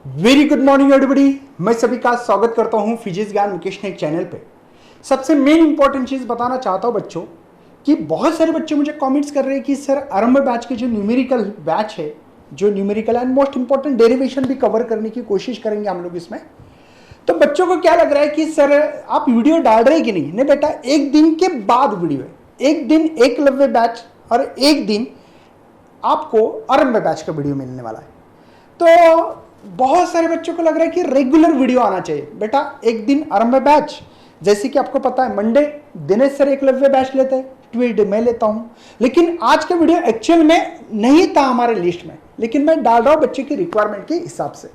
Very good morning everybody. मैं सभी का स्वागत करता हूं फिजिक्स ज्ञान मुकेश ने चैनल पे। सबसे मेन इंपॉर्टेंट चीज बताना चाहता हूं बच्चों कि बहुत सारे बच्चे मुझे कमेंट्स कर रहे हैं कि सर आरंभ बैच के जो न्यूमेरिकल बैच है, जो numerical and most important derivation भी कवर करने की कोशिश करेंगे हम लोग इसमें। तो बच्चों को क्या लग रहा है कि सर आप वीडियो डाल रहे कि नहीं बेटा, एक दिन के बाद वीडियो है। एक दिन एकलव्य बैच और एक दिन आपको आरंभ बैच का वीडियो मिलने वाला है। तो बहुत सारे बच्चों को लग रहा है कि रेगुलर वीडियो आना चाहिए। बेटा एक दिन आरंभ बैच, जैसे कि आपको पता है Monday Dinesh sir Eklavya batch लेते हैं, ट्यूसडे मैं लेता हूं। लेकिन आज का वीडियो एक्चुअल में नहीं था हमारे लिस्ट में, लेकिन मैं डाल रहा हूं बच्चे की रिक्वायरमेंट के हिसाब से।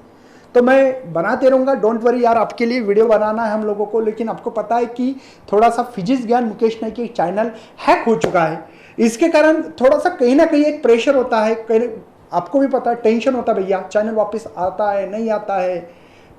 तो मैं बनाते रहूंगा, डोंट वरी यार, आपके लिए वीडियो बनाना है हम लोगों को। लेकिन आपको पता है कि थोड़ा सा फिजिक्स ज्ञान मुकेश ने की चैनल हैक हो चुका है, इसके कारण थोड़ा सा कहीं ना कहीं एक प्रेशर होता है, कहीं आपको भी पता है टेंशन होता है भैया, चैनल वापस आता है नहीं आता है।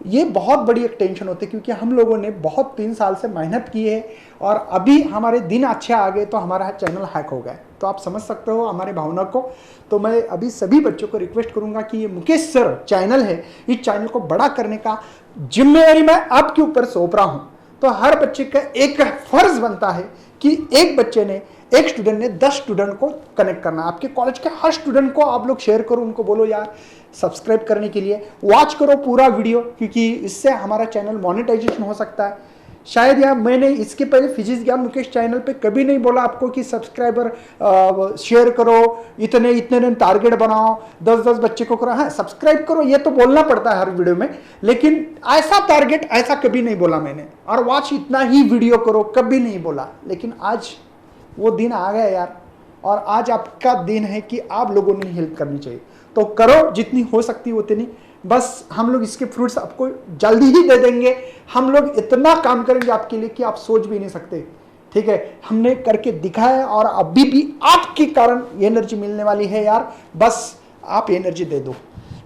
ये बहुत बड़ी एक टेंशन होती है, क्योंकि हम लोगों ने बहुत 3 साल से मेहनत की है और अभी हमारे दिन अच्छे आ गए तो हमारा चैनल हैक हो गया। तो आप समझ सकते हो हमारे भावना को। तो मैं अभी सभी बच्चों को रिक्वेस्ट करूंगा कि ये मुकेश सर चैनल है, इस चैनल को बड़ा करने का जिम्मेदारी मैं आपके ऊपर सौंप रहा हूं। तो हर बच्चे का एक फर्ज बनता है कि एक बच्चे ने, एक स्टूडेंट ने 10 स्टूडेंट को कनेक्ट करना। आपके कॉलेज के हर स्टूडेंट को आप लोग शेयर करो, उनको बोलो यार सब्सक्राइब करने के लिए, वॉच करो पूरा वीडियो, क्योंकि इससे हमारा चैनल मोनेटाइजेशन हो सकता है। शायद यार मैंने इसके पहले फिजिक्स ज्ञान मुकेश चैनल पे कभी नहीं बोला आपको कि सब्सक्राइबर शेयर करो, इतने इतने टारगेट बनाओ, 10-10 बच्चे को करो। हाँ सब्सक्राइब करो, ये तो बोलना पड़ता है हर वीडियो में, लेकिन ऐसा टारगेट ऐसा कभी नहीं बोला मैंने। और वॉच इतना ही वीडियो करो कभी नहीं बोला, लेकिन आज वो दिन आ गया यार, और आज आपका दिन है कि आप लोगों ने हेल्प करनी चाहिए। तो करो जितनी हो सकती है उतनी, बस हम लोग इसके फ्रूट्स आपको जल्दी ही दे देंगे। हम लोग इतना काम करेंगे आपके लिए कि आप सोच भी नहीं सकते। ठीक है, हमने करके दिखाया और अभी भी आपके कारण ये एनर्जी मिलने वाली है यार, बस आप एनर्जी दे दो।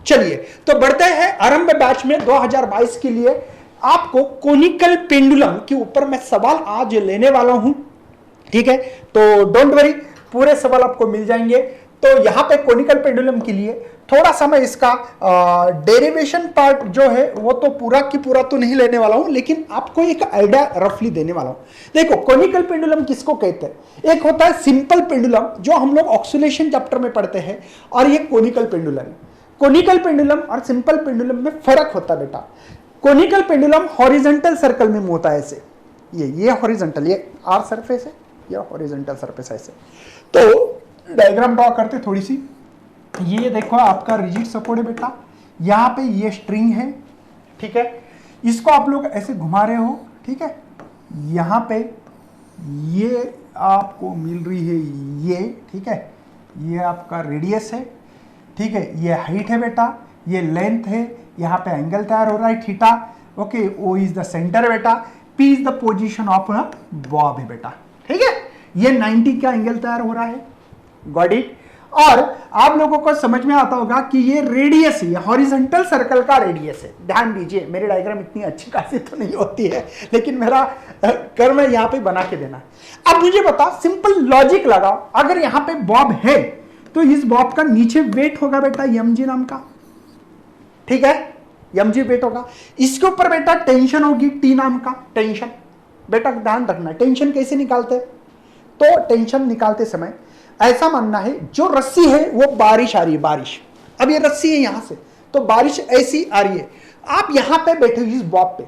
चलिए तो बढ़ते हैं आरंभ बैच में 2022 के लिए। आपको कोनिकल पेंडुलम के ऊपर मैं सवाल आज लेने वाला हूं, ठीक है। तो डोंट वरी, पूरे सवाल आपको मिल जाएंगे। तो यहां पे कोनिकल पेंडुलम के लिए थोड़ा सा मैं इसका डेरिवेशन पार्ट जो है वो तो पूरा की पूरा तो नहीं लेने वाला हूं, लेकिन आपको एक आइडिया रफली देने वाला हूं। देखो कोनिकल पेंडुलम किसको कहते हैं? एक होता है सिंपल पेंडुलम जो हम लोग ऑक्सीलेशन चैप्टर में पढ़ते हैं, और ये कोनिकल पेंडुलम। कोनिकल पेंडुलम और सिंपल पेंडुलम में फर्क होता है बेटा। कोनिकल पेंडुलम हॉरिजॉन्टल सर्कल में होता है, ऐसे ये हॉरिजॉन्टल, ये आर सरफेस है या हॉरिजॉन्टल सरफेस ऐसे। तो डायग्राम ड्रॉ करते थोड़ी सी। ये देखो आपका रिजिड सपोर्ट है बेटा, यहाँ पे ये स्ट्रिंग है, ठीक है। इसको आप लोग ऐसे घुमा रहे हो, ठीक है। यहाँ पे ये आपको मिल रही है ये, ठीक है, ये आपका रेडियस है, ठीक है। ये हाइट है बेटा, ये लेंथ है, यहाँ पे एंगल तैयार हो रहा है theta, okay. O is the centre बेटा, P is the position of bob है बेटा, ठीक है। ये 90 का एंगल तैयार हो रहा है, गॉट इट। और आप लोगों को समझ में आता होगा कि ये रेडियस है, हॉरिजॉन्टल सर्कल का रेडियस है। ध्यान दीजिए, मेरी डायग्राम इतनी अच्छी खासी तो नहीं होती है, लेकिन मेरा कर्म है यहाँ पे बना के देना। अब मुझे बता, सिंपल लॉजिक लगाओ, अगर यहाँ पे बॉब है तो इस बॉब का नीचे वेट होगा बेटा mg नाम का, ठीक है, mg वेट होगा। इसके ऊपर बेटा टेंशन होगी T नाम का टेंशन। बेटा ध्यान रखना, टेंशन कैसे निकालते? तो टेंशन निकालते समय ऐसा मानना है, जो रस्सी है वो बारिश आ रही है, बारिश। अब ये रस्सी है यहां से, तो बारिश ऐसी आ रही है, आप यहां पे बैठे हो इस बॉब पे,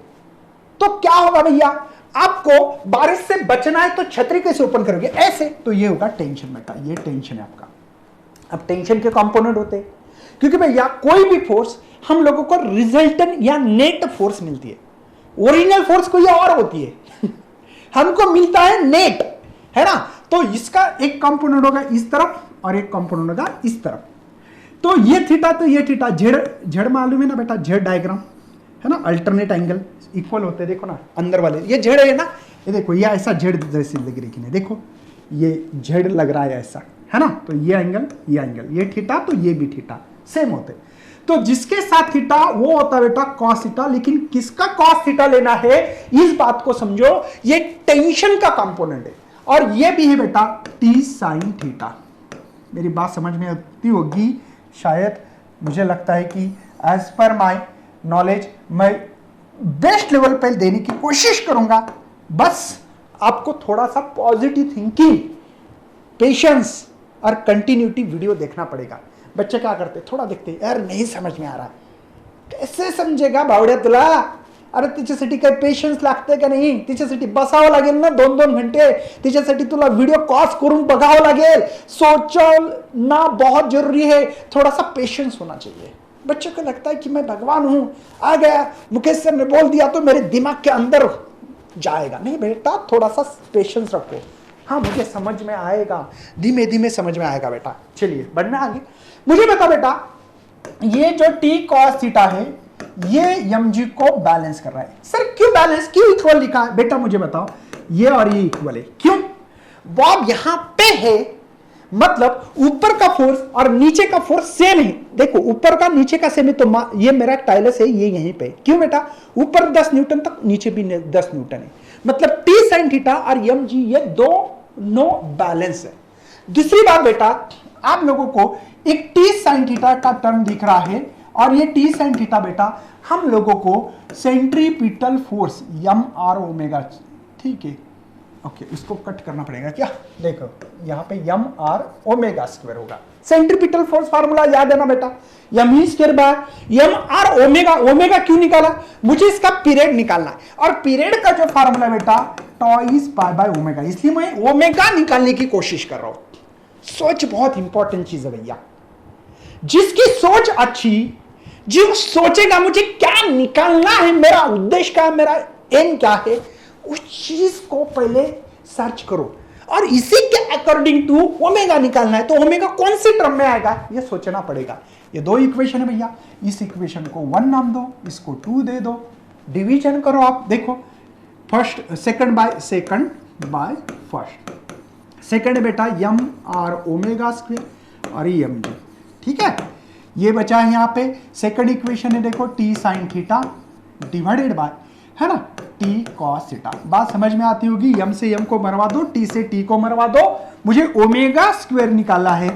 तो क्या होगा भैया? आपको बारिश से बचना है तो छतरी कैसे ओपन करोगे? ऐसे। तो ये होगा टेंशन बेटा, ये टेंशन है आपका। अब टेंशन के कंपोनेंट होते हैं, क्योंकि भैया कोई भी फोर्स हम लोगों को रिजल्टेंट या नेट फोर्स मिलती है, ओरिजिनल फोर्स कोई और होती है हमको मिलता है नेट, है ना। तो इसका एक कंपोनेंट होगा इस तरफ और एक कंपोनेंट होगा इस तरफ। तो ये थीटा, तो ये थीटा, जेड मालूम है ना बेटा, जेड डायग्राम है ना, अल्टरनेट एंगल इक्वल होते हैं, देखो ना अंदर वाले, ये जेड है ना, ये देखो ये ऐसा जेड जैसी लग रही है, देखो ये जेड लग रहा है ऐसा, है ना। तो ये एंगल, ये थीटा, तो ये भी थीटा सेम होते। तो जिसके साथ थीटा वो होता बेटा कॉस थीटा। लेकिन किसका कॉस थीटा लेना है, इस बात को समझो, ये टेंशन का कंपोनेंट है, और ये भी है बेटा टी साइन थीटा। मेरी बात समझ में आती होगी शायद, मुझे लगता है कि एज पर माई नॉलेज मैं बेस्ट लेवल पर देने की कोशिश करूंगा। बस आपको थोड़ा सा पॉजिटिव थिंकिंग, पेशेंस और कंटिन्यूटी वीडियो देखना पड़ेगा। बच्चे क्या करते, थोड़ा देखते, यार नहीं समझ में आ रहा, कैसे समजेगा बावड्या तुला, अरे तिच्यासाठी काही पेशन्स लागते का नाही, तिच्यासाठी बसावं लागेल ना 2-2 घंटे, तिच्यासाठी तुला वीडियो कॉज करून बघावं लागेल, सोचना बहुत जरूरी है, थोड़ा सा पेशेंस होना चाहिए। बच्चों को लगता है कि मैं भगवान हूं, आ गया मुकेश सर ने बोल दिया तो मेरे दिमाग के अंदर जाएगा। नहीं बेटा, थोड़ा सा पेशेंस रखो। हाँ मुझे समझ में आएगा, धीमे धीमे समझ में आएगा बेटा। चलिए बढ़ना आगे। मुझे बता बेटा, ये जो टी कॉस थीटा है ये एम जी को बैलेंस कर रहा है। सर क्यों बैलेंस, क्यों इक्वल लिखा है बेटा, मुझे बताओ। ये और ये इक्वल है, क्यों? बॉब यहां पे है, मतलब ऊपर का फोर्स और नीचे का फोर्स सेम है। देखो ऊपर का नीचे का सेम है, तो ये मेरा टाइलस है, ये यहीं पे। क्यों बेटा? ऊपर 10 न्यूटन तक, नीचे भी 10 न्यूटन है, मतलब टी साइन थीटा और एम जी ये दोनों बैलेंस है। दूसरी बात बेटा, आप लोगों को एक टी साइन थीटा का टर्म दिख रहा है, और ये टी साइन थीटा बेटा हम लोगों को centripetal force M R omega, ठीक है ओके, इसको कट करना पड़ेगा क्या? देखो यहाँ पे एम आर ओमेगा स्क्वायर होगा। सेंट्रीपिटल फोर्स फार्मूला याद है ना बेटा, M E square by M R omega. Omega क्यों निकाला? मुझे इसका पीरियड निकालना है, और पीरियड का जो फार्मूला बेटा टॉइस पाई बाय ओमेगा, इसलिए मैं ओमेगा निकालने की कोशिश कर रहा हूं। सोच बहुत इंपॉर्टेंट चीज है भैया, जिसकी सोच अच्छी, जो सोचेगा मुझे क्या निकालना है, मेरा उद्देश्य क्या है, मेरा एम क्या है, उस चीज को पहले सर्च करो, और इसी के अकॉर्डिंग टू ओमेगा निकालना है। तो ओमेगा कौन से टर्म में आएगा ये सोचना पड़ेगा। ये दो इक्वेशन है भैया, इस इक्वेशन को 1 नाम दो, इसको 2 दे दो, डिवीजन करो। आप देखो first second by first, second बेटा एम आर ओमेगा स्क्वायर और ये एम जी, ठीक है। ये बचा है यहाँ पे सेकंड इक्वेशन है, देखो T sine theta divided bye, है ना, टी कॉस थीटा। बात समझ में आती होगी। एम से एम को मरवा दो, टी से टी को मरवा दो, मुझे ओमेगा स्क्वायर निकाला है।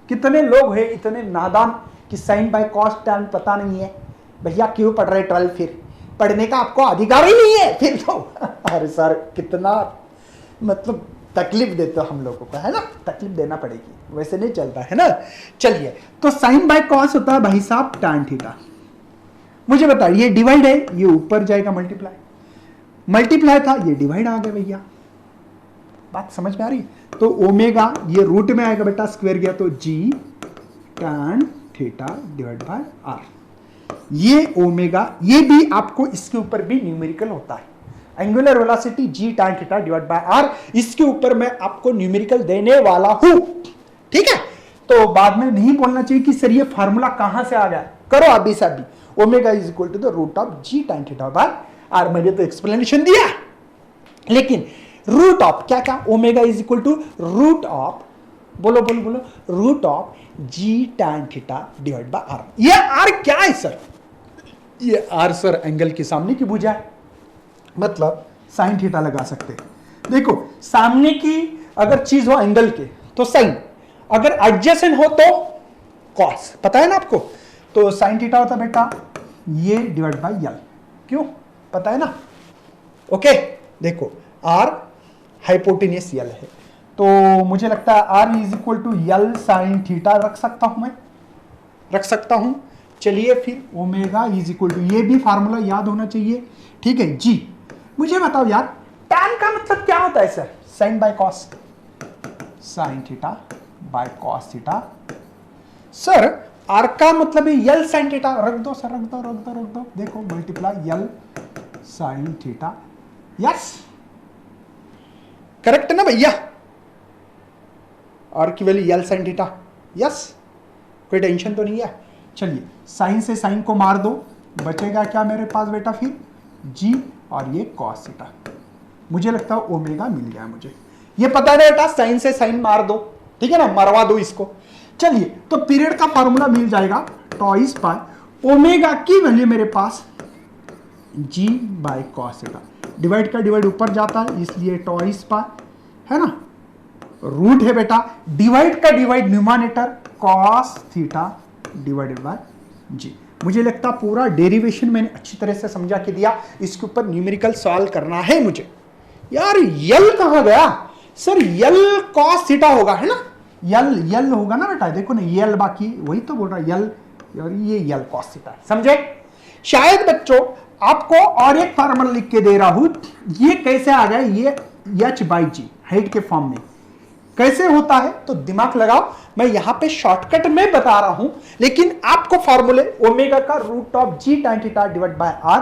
कितने लोग हैं इतने नादान कि साइन बाय कॉस टैन पता नहीं है? भैया क्यों पढ़ रहे 12? फिर पढ़ने का आपको अधिकार ही नहीं है फिर तो। अरे सर कितना मतलब तकलीफ देते हो हम लोगों को, है ना, तकलीफ देना पड़ेगी, वैसे नहीं चलता है ना। चलिए, तो साइन बाय कॉस होता है भाई साहब टैन थीटा। मुझे बताओ, ये डिवाइड है, ये ऊपर जाएगा मल्टीप्लाई था, ये डिवाइड आ गया भैया। बात समझ में आ रही? तो ओमेगा ये रूट में आएगा बेटा, स्क्वायर गया तो G tan theta divide by R. ये ओमेगा, ये भी आपको इसके ऊपर भी न्यूमेरिकल होता है, angular velocity G tan theta divide by R. इसके ऊपर मैं आपको न्यूमेरिकल देने वाला हूं, ठीक है। तो बाद में नहीं बोलना चाहिए कि सर ये फार्मूला कहां से आ गया। करो अभी से अभी, omega is equal to the root of G tan theta by R. मैंने तो एक्सप्लेनेशन दिया, लेकिन रूट ऑफ क्या क्या, omega is equal to root of, बोलो बोलो बोलो, root of G tan theta divide by R. ये आर क्या है सर? ये आर सर एंगल के सामने की भुजा है, मतलब साइन थीटा लगा सकते हैं। देखो सामने की अगर चीज हो एंगल के तो साइन, अगर एडजेसेंट हो तो कॉस, पता है ना आपको। तो साइन थीटा होता बेटा ये डिवाइड बाय एल, क्यों पता है ना, ओके। देखो आर हाइपोटेन्यूस एल है, तो मुझे लगता है R is equal to L sine theta रख सकता हूं, मैं रख सकता हूं। चलिए फिर ओमेगा इज इक्वल टू, ये भी फार्मूला याद होना चाहिए, ठीक है जी। मुझे बताओ यार, टैन का मतलब क्या होता है sir? Sine by cos, sine theta by cos theta. Sir R का मतलब है यल साइन थीटा, रख दो सर, रख दो रख दो रख दो, देखो मल्टीप्लाई यल साइन थीटा, यस करेक्ट है ना भैया? आर की वैल्यू यल साइन थीटा, यस, कोई टेंशन तो नहीं है। चलिए साइन से साइन को मार दो, बचेगा क्या मेरे पास बेटा फिर? जी और ये कॉस थीटा। मुझे लगता है ओमेगा मिल गया मुझे, ये पता है बेटा, साइन से साइन मार दो, ठीक है ना, मरवा दो इसको। चलिए तो पीरियड का फार्मूला मिल जाएगा टॉइस पाई, ओमेगा की वैल्यू मेरे पास जी बाय कॉस थीटा, डिवाइड का डिवाइड ऊपर जाता है इसलिए टॉइस पाई, है ना, रूट है बेटा, डिवाइड का divide numerator cos theta divided by G. मुझे लगता पूरा डेरिवेशन मैंने अच्छी तरह से समझा के दिया। इसके ऊपर न्यूमेरिकल सॉल्व करना है मुझे। यार यल कहां गया सर? यल कॉस थीटा होगा, है ना? यल होगा ना बेटा, देखो ना यल, बाकी वही तो बोल रहा यल, और ये यल कॉस थीटा, समझे? शायद बच्चों आपको और एक फार्मूला लिख के दे रहा हूं, ये कैसे आ गया, ये h/g हाइट के फॉर्म में कैसे होता है, तो दिमाग लगाओ। मैं यहां पे शॉर्टकट में बता रहा हूं, लेकिन आपको फॉर्मूले ओमेगा का √g tan theta divide by r,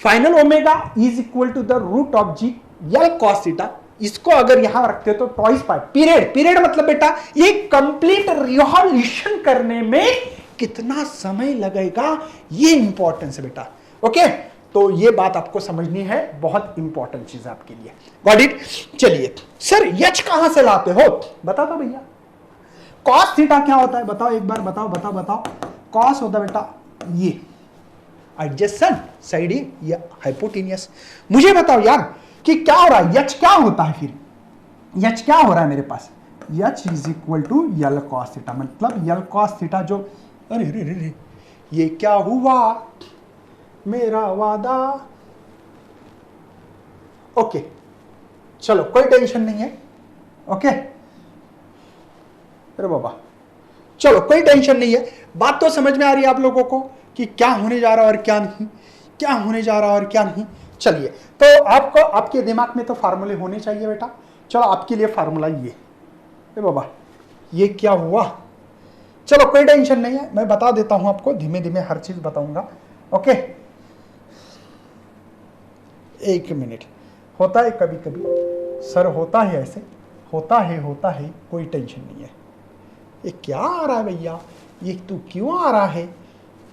final omega is equal to the √g L cos theta, इसको अगर यहां रखते हो तो ट्वाइस पाई पीरियड मतलब बेटा ये कंप्लीट रिवॉल्यूशन करने में कितना समय लगेगा, ये इंपॉर्टेंस है बेटा। ओके, तो ये बात आपको समझनी है, बहुत इंपॉर्टेंट चीज है आपके लिए। Got it? चलिए सर एच कहां से लाते हो, बता दो भैया। कॉस थीटा क्या होता है बताओ एक बार, बताओ। कॉस होता है बेटा ये एडजेसेंट साइड या हाइपोटेनियस। मुझे बताओ यार कि क्या हो रहा है, यच क्या होता है फिर? यच क्या हो रहा है मेरे पास? H is equal to L cos theta, मतलब यल कॉस थीटा जो, अरे रे रे रे, ये क्या हुआ मेरा वादा। ओके चलो कोई टेंशन नहीं है। ओके अरे बाबा चलो कोई टेंशन नहीं है, बात तो समझ में आ रही है आप लोगों को कि क्या होने जा रहा है और क्या नहीं, क्या होने जा रहा है और क्या नहीं। चलिए तो आपको आपके दिमाग में तो फार्मूले होने चाहिए बेटा। चलो आपके लिए फार्मूला ये, अरे बाबा ये क्या हुआ, चलो कोई टेंशन नहीं है, मैं बता देता हूं आपको, धीमे धीमे हर चीज बताऊंगा। ओके एक मिनट, होता है कभी कभी सर, होता है ऐसे, होता है, कोई टेंशन नहीं है। ये क्या आ रहा है भैया, ये तू क्यों आ रहा है,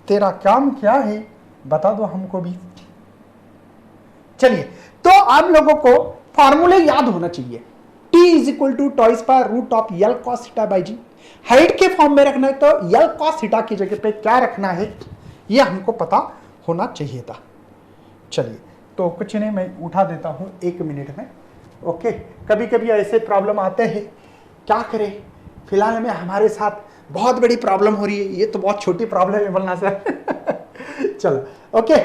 तेरा काम क्या है बता दो हमको भी। चलिए तो आप लोगों को फॉर्मूले याद होना चाहिए। T is equal to twice power root of L cos theta by G, height के फॉर्म में रखना है तो यल कॉस थीटा की जगह पे क्या रखना है ये हमको पता होना चाहिए था। चलिए तो कुछ नहीं, मैं उठा देता हूं 1 मिनट में। ओके कभी कभी ऐसे प्रॉब्लम आते हैं, क्या करें, फिलहाल में हमारे साथ बहुत बड़ी प्रॉब्लम हो रही है, ये तो बहुत छोटी प्रॉब्लम है बोलना सर। चलो ओके,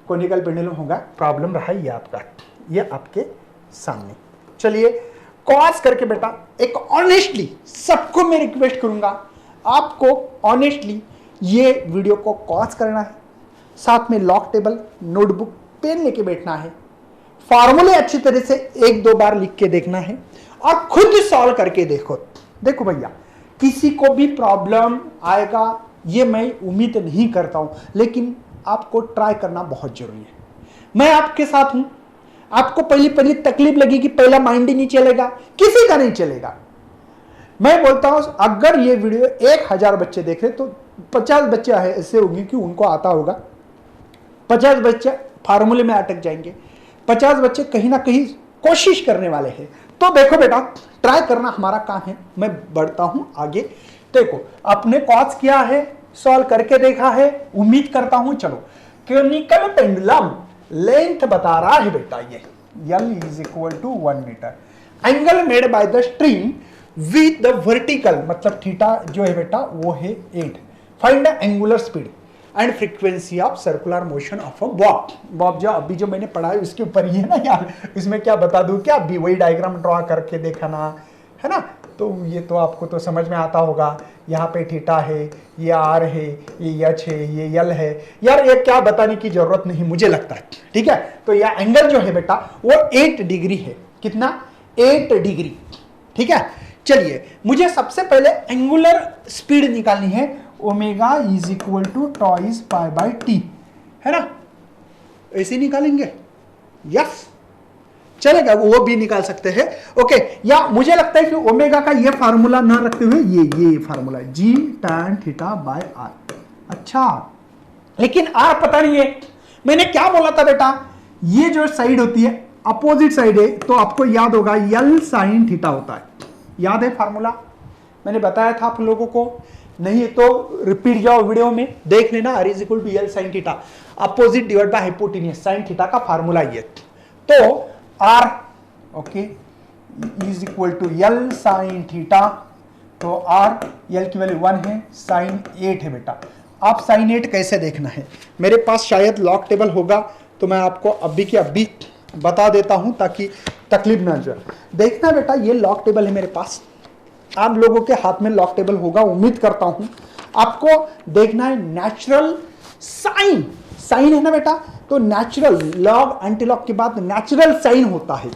कोनिकल पेंडुलम होगा, प्रॉब्लम रहा ये आपका, ये आपके सामने। चलिए कॉस करके बेटा एक ऑनेस्टली, सबको मैं रिक्वेस्ट करूंगा आपको ऑनेस्टली ये वीडियो को कॉस करना है, साथ में लॉक टेबल नोटबुक पेन लेके बैठना है, फॉर्मूले अच्छी तरह से 1-2 बार लिख के देखना है और खुद सॉल्व करके देखो। देखो भैया किसी को भी प्रॉब्लम आएगा ये मैं उम्मीद नहीं करता हूं, लेकिन आपको ट्राई करना बहुत जरूरी है। मैं आपके साथ हूं, आपको पहली तकलीफ लगेगी, पहला माइंड ही नहीं चलेगा, किसी का नहीं चलेगा। मैं बोलता हूं अगर ये वीडियो 1000 बच्चे देख रहे तो 50 बच्चे ऐसे होंगे कि उनको आता होगा, 50 बच्चे फार्मूले में अटक जाएंगे, 50 बच्चे कहीं ना कहीं कोशिश करने वाले हैं। तो देखो बेटा ट्राई करना हमारा काम है। मैं बढ़ता हूं आगे। देखो आपने कॉस किया है, सॉल्व करके देखा है, उम्मीद करता हूं। चलो कोनिकल पेंडुलम लेंथ बता रहा है बेटा ये L is equal to 1 metre, angle made by the string with the vertical, मतलब थीटा जो है बेटा वो है 8। Find the angular speed and frequency of circular motion of a bob जो अभी जो मैंने पढ़ा है उसके ऊपर ही है ना यार, इसमें क्या बता दूं क्या, अभी वही डायग्राम ड्रॉ करके देखना है ना, तो ये तो आपको तो समझ में आता होगा। यहाँ पे थीटा है, ये आर है, ये एच है, ये यल है, यार ये क्या बताने की जरूरत नहीं मुझे लगता है, ठीक है। तो यह एंगल जो है बेटा वो 8 डिग्री है, कितना, 8 डिग्री, ठीक है। चलिए मुझे सबसे पहले एंगुलर स्पीड निकालनी है, omega is equal to twice pi by T, है ना, ऐसे निकालेंगे, यस चलेगा, वो भी निकाल सकते हैं। ओके, या मुझे लगता है कि ओमेगा का ये फार्मूला ना रखते हुए ये formula g tan theta by r. अच्छा लेकिन आर पता नहीं है, मैंने क्या बोला था बेटा, ये जो साइड होती है अपोजिट साइड है, तो आपको याद होगा यल साइन थीटा होता है, याद है फार्मूला, मैंने बताया था आप लोगों को, नहीं तो रिपीट जाओ वीडियो में देख लेना, r is equal to l sine theta, opposite divide by hypotenuse, sine theta का फार्मूला ये। तो r okay is equal to l sine theta, तो आर यल की वैल्यू 1 है, साइन 8 है बेटा, आप साइन 8 कैसे देखना है। मेरे पास शायद लॉक टेबल होगा तो मैं आपको अभी के अभी बता देता हूं ताकि तकलीफ ना जाए। देखना बेटा, ये लॉक टेबल है मेरे पास, आप लोगों के हाथ में लॉक टेबल होगा उम्मीद करता हूं। आपको देखना है नेचुरल साइन, साइन है ना बेटा, तो नेचुरल लॉग एंटी लॉग के बाद नेचुरल साइन होता है,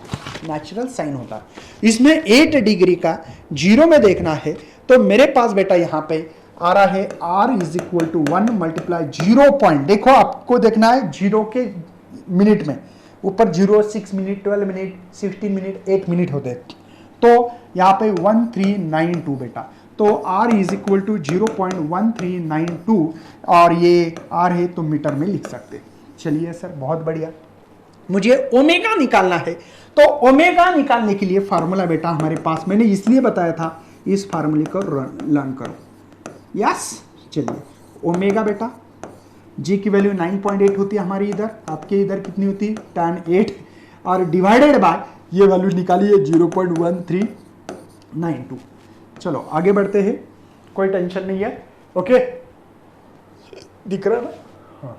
नेचुरल साइन होता है। इसमें 8 डिग्री का जीरो में देखना है तो मेरे पास बेटा यहां पे आ रहा है r is equal to 1 multiply 0 point, देखो आपको देखना है जीरो के मिनट में, ऊपर 0 6 मिनट 12 मिनट 16 मिनट 8 मिनट होते हैं, तो यहाँ पे 1392 बेटा, तो r इज इक्वल टू 0.1392 और ये r है तो मीटर में लिख सकते। चलिए सर बहुत बढ़िया, मुझे ओमेगा निकालना है, तो ओमेगा निकालने के लिए फार्मूला बेटा हमारे पास, मैंने इसलिए बताया था इस फार्मूले को लर्न करो। यस चलिए, ओमेगा बेटा जी की वैल्यू 9.8 होती है हमारी इधर, आपके इधर कितनी होती है tan 8 और डिवाइडेड बाय ये वैल्यू निकालिए 0.1392। चलो आगे बढ़ते हैं, कोई टेंशन नहीं है। ओके दिख रहा है ना, हाँ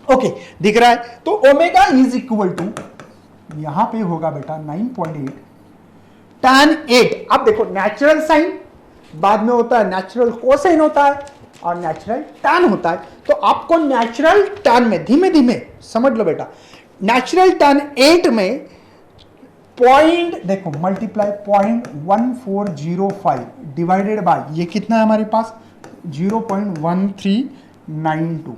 ओके दिख रहा है। तो ओमेगा इज इक्वल टू यहां पे होगा बेटा 9.8 tan 8। अब देखो नेचुरल साइन बाद में होता है, नेचुरल कोसाइन होता है और नेचुरल टैन होता है, तो आपको नेचुरल टैन में धीमे धीमे समझ लो बेटा, नेचुरल टैन 8 में पॉइंट देखो मल्टीप्लाई 0.1405 डिवाइडेड बाय ये कितना है हमारे पास 0.1392।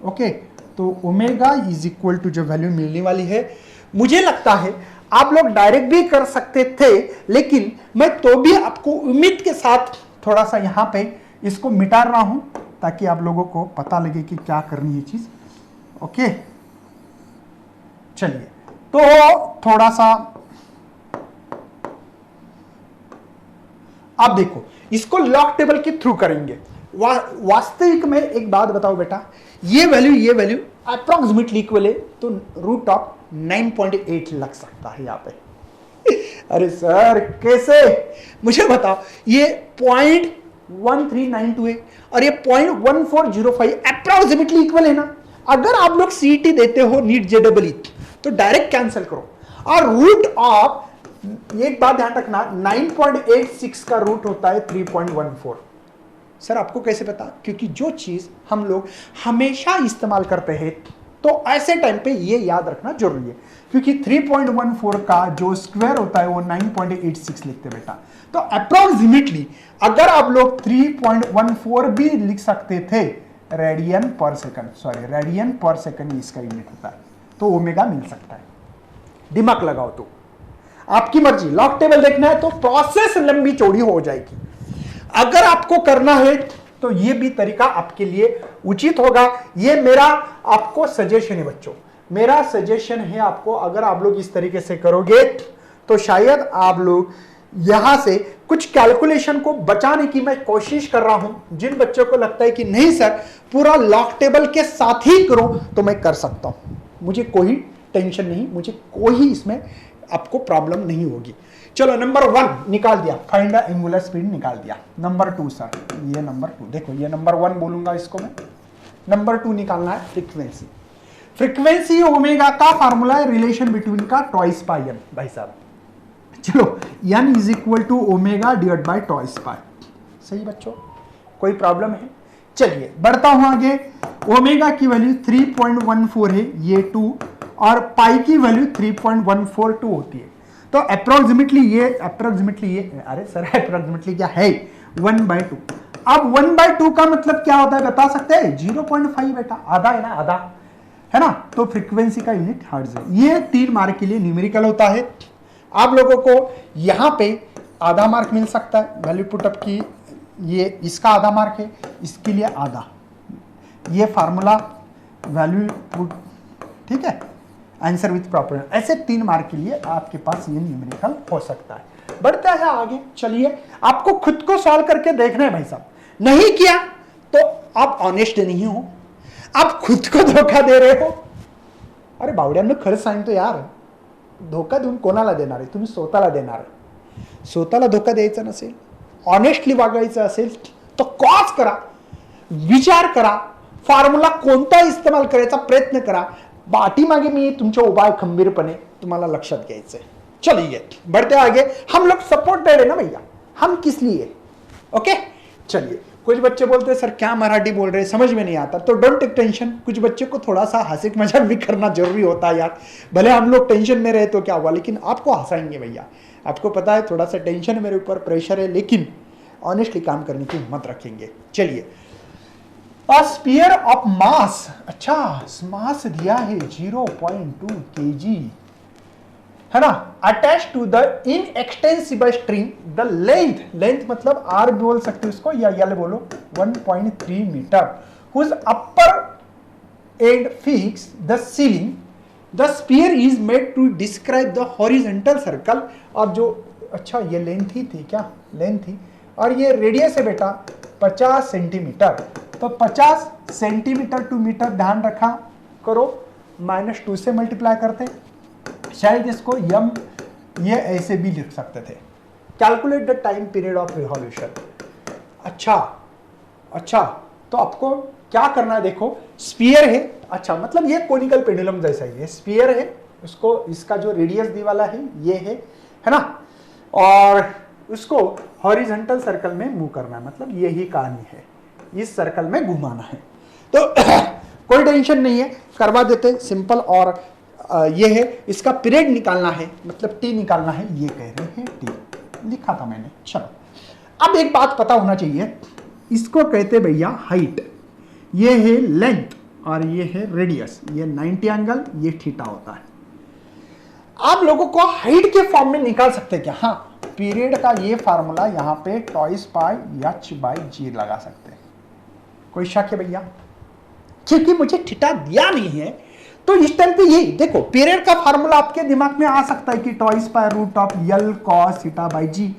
ओके, तो ओमेगा इज इक्वल टू जो वैल्यू मिलने वाली है, मुझे लगता है आप लोग डायरेक्ट भी कर सकते थे, लेकिन मैं तो भी आपको उम्मीद के साथ थोड़ा सा यहां पे इसको मिटा रहा हूं ताकि आप लोगों को पता लगे कि क्या करनी है चीज। ओके चलिए, तो थोड़ा सा आप देखो इसको लॉग टेबल के थ्रू करेंगे। वास्तविक में एक बात बताओ बेटा, ये वैल्यू अप्रोक्सीमेटली इक्वल है तो रूट ऑफ 9.8 लग सकता है यहाँ पे। अरे सर कैसे, मुझे बताओ, ये 0.1392 है और ये 0.1405 अप्रोक्सीमेटली इक्वल है ना। अगर आप लोग सीईटी देते हो नीट जेडबल तो डायरेक्ट कैंसिल करो, और रूट ऑफ एक बात ध्यान रखना 9.86 का रूट होता है 3.14। सर आपको कैसे पता, क्योंकि जो चीज हम लोग हमेशा इस्तेमाल करते हैं तो ऐसे टाइम पे ये याद रखना जरूरी है, क्योंकि 3.14 का जो स्क्वायर होता है वो 9.86 लिखते बेटा। तो अप्रोक्सीमेटली अगर आप लोग 3.14 भी लिख सकते थे, रेडियन पर सेकंड, सॉरी रेडियन पर सेकंड इसका यूनिट होता है, तो ओमेगा मिल सकता है। दिमाग लगाओ, तो आपकी मर्जी, लॉग टेबल देखना है तो प्रोसेस लंबी चौड़ी हो जाएगी। अगर आपको करना है तो ये भी तरीका आपके लिए उचित होगा। ये मेरा आपको सजेशन है बच्चों, मेरा सजेशन है आपको, अगर आप लोग इस तरीके से करोगे तो शायद आप लोग यहां से कुछ कैलकुलेशन को बचाने की मैं कोशिश कर रहा हूं। जिन बच्चों को लगता है कि नहीं सर पूरा लॉग टेबल के साथ ही करो, तो मैं कर सकता हूं, मुझे कोई टेंशन नहीं, मुझे कोई इसमें आपको प्रॉब्लम नहीं होगी। चलो नंबर 1 निकाल दिया, फाइंड द एंगुलर स्पीड निकाल दिया। नंबर 2 सर, ये नंबर 2 देखो, ये नंबर 1 बोलूंगा इसको मैं। नंबर 2 निकालना है फ्रीक्वेंसी। फ्रीक्वेंसी ओमेगा का फार्मूला है रिलेशन बिटवीन का ट्वाइस पाई एन भाई साहब। चलो N is equal to omega divide by twice pi. सही बच्चों, कोई प्रॉब्लम है? चलिए बढ़ता हूं आगे। ओमेगा की वैल्यू 3.14 है, ये 2, और पाई की वैल्यू 3.142 होती है। तो अप्रोक्सीमेटली ये अरे सर अप्रोक्सीमेटली क्या है 1/2। अब 1/2 का मतलब क्या होता है बता सकते हैं? 0.5 बेटा, आधा है ना, आधा है ना। तो फ्रीक्वेंसी का यूनिट हर्ट्ज है। ये 3 मार्क के लिए न्यूमेरिकल होता है। आप लोगों को यहां पे आधा मार्क मिल सकता है, वैल्यू पुटअप की, ये इसका आधा मार्क है, इसके लिए आधा, ये फार्मूला वैल्यू पुट, ठीक है, आंसर विथ प्रॉपर, ऐसे 3 मार्क के लिए आपके पास ये न्यूमेरिकल हो सकता है। बढ़ता है आगे, चलिए आपको खुद को सॉल्व करके देखना है भाई साहब। नहीं किया तो आप ऑनेस्ट नहीं हो, आप खुद को धोखा दे रहे हो। अरे बावड्यांनो खरं सांगतो यार, धोका देऊन कोणाला देणार आहे? तुम्ही स्वतःला देणार आहे। स्वतःला धोका द्यायचा नसेल, ऑनेस्टली वागायचं असेल तर कॉज करा। विचार करा, फॉर्म्युला कोणता इस्तेमाल करायचा प्रयत्न करा. पाठीमागे मी तुमचे उपाय खंबीरपणे तुम्हाला लक्षात घ्यायचे. चलिए बढ़ते आगे. हम लोग सपोर्टेड है ना भैया, हम किस लिए. ओके चलिए. कुछ बच्चे बोलते हैं सर क्या मराठी बोल रहे हैं, समझ में नहीं आता. तो डोंट टेक टेंशन. कुछ बच्चे को थोड़ा सा हंसी मजाक भी करना जरूरी होता है यार. भले हम लोग टेंशन में रहे तो क्या हुआ, लेकिन आपको हंसाएंगे भैया. आपको पता है थोड़ा सा टेंशन है मेरे ऊपर, प्रेशर है, लेकिन ऑनेस्टली काम करने की हिम्मत रखेंगे. चलिए. A sphere of mass, अच्छा मास दिया है 0.2 kg है ना, attach to the inextensible string. The length मतलब आर बोल सकते हो इसको या यल बोलो, 1.3 metre, whose upper end fix the ceiling. The sphere is made to describe the horizontal circle. अब जो अच्छा ये लेंथ ही थी क्या, लेंथ थी, और ये रेडियस है बेटा 50 सेंटीमीटर. तो 50 सेंटीमीटर टू मीटर ध्यान रखा करो, -2 से मल्टीप्लाई करते. शायद इसको यम ये ऐसे भी लिख सकते थे. Calculate the time period of revolution. अच्छा तो आपको क्या करना है, देखो स्फीयर है, अच्छा मतलब ये कोनिकल पेंडुलम जैसा ही है, स्फीयर है, उसको इसका जो रेडियस दी वाला है ये है ना, और उसको हॉरिजॉन्टल सर्कल में मूव करना है, मतलब यही कहानी है, इस सर्कल में घुमाना है. तो कोई टेंशन नहीं है, करवा देते सिंपल. और ये है इसका पीरियड निकालना है, मतलब टी निकालना है, ये कह रहे हैं टी, लिखा था मैंने. चलो अब एक बात पता होना चाहिए, इसको कहते भैया हाइट, ये है लेंथ और ये है रेडियस, ये 90 एंगल, ये थीटा होता है. आप लोगों को हाइट के फॉर्म में निकाल सकते हैं क्या, हाँ पीरियड का ये फार्मूला यहाँ पे टॉइस पाई एच बाई जी लगा सकते हैं. कोई शक है भैया, क्योंकि मुझे थीटा दिया नहीं है तो इस टाइम पे ये देखो पीरियड का फार्मूला आपके दिमाग में आ सकता है कि twice pi root of L cos theta by G,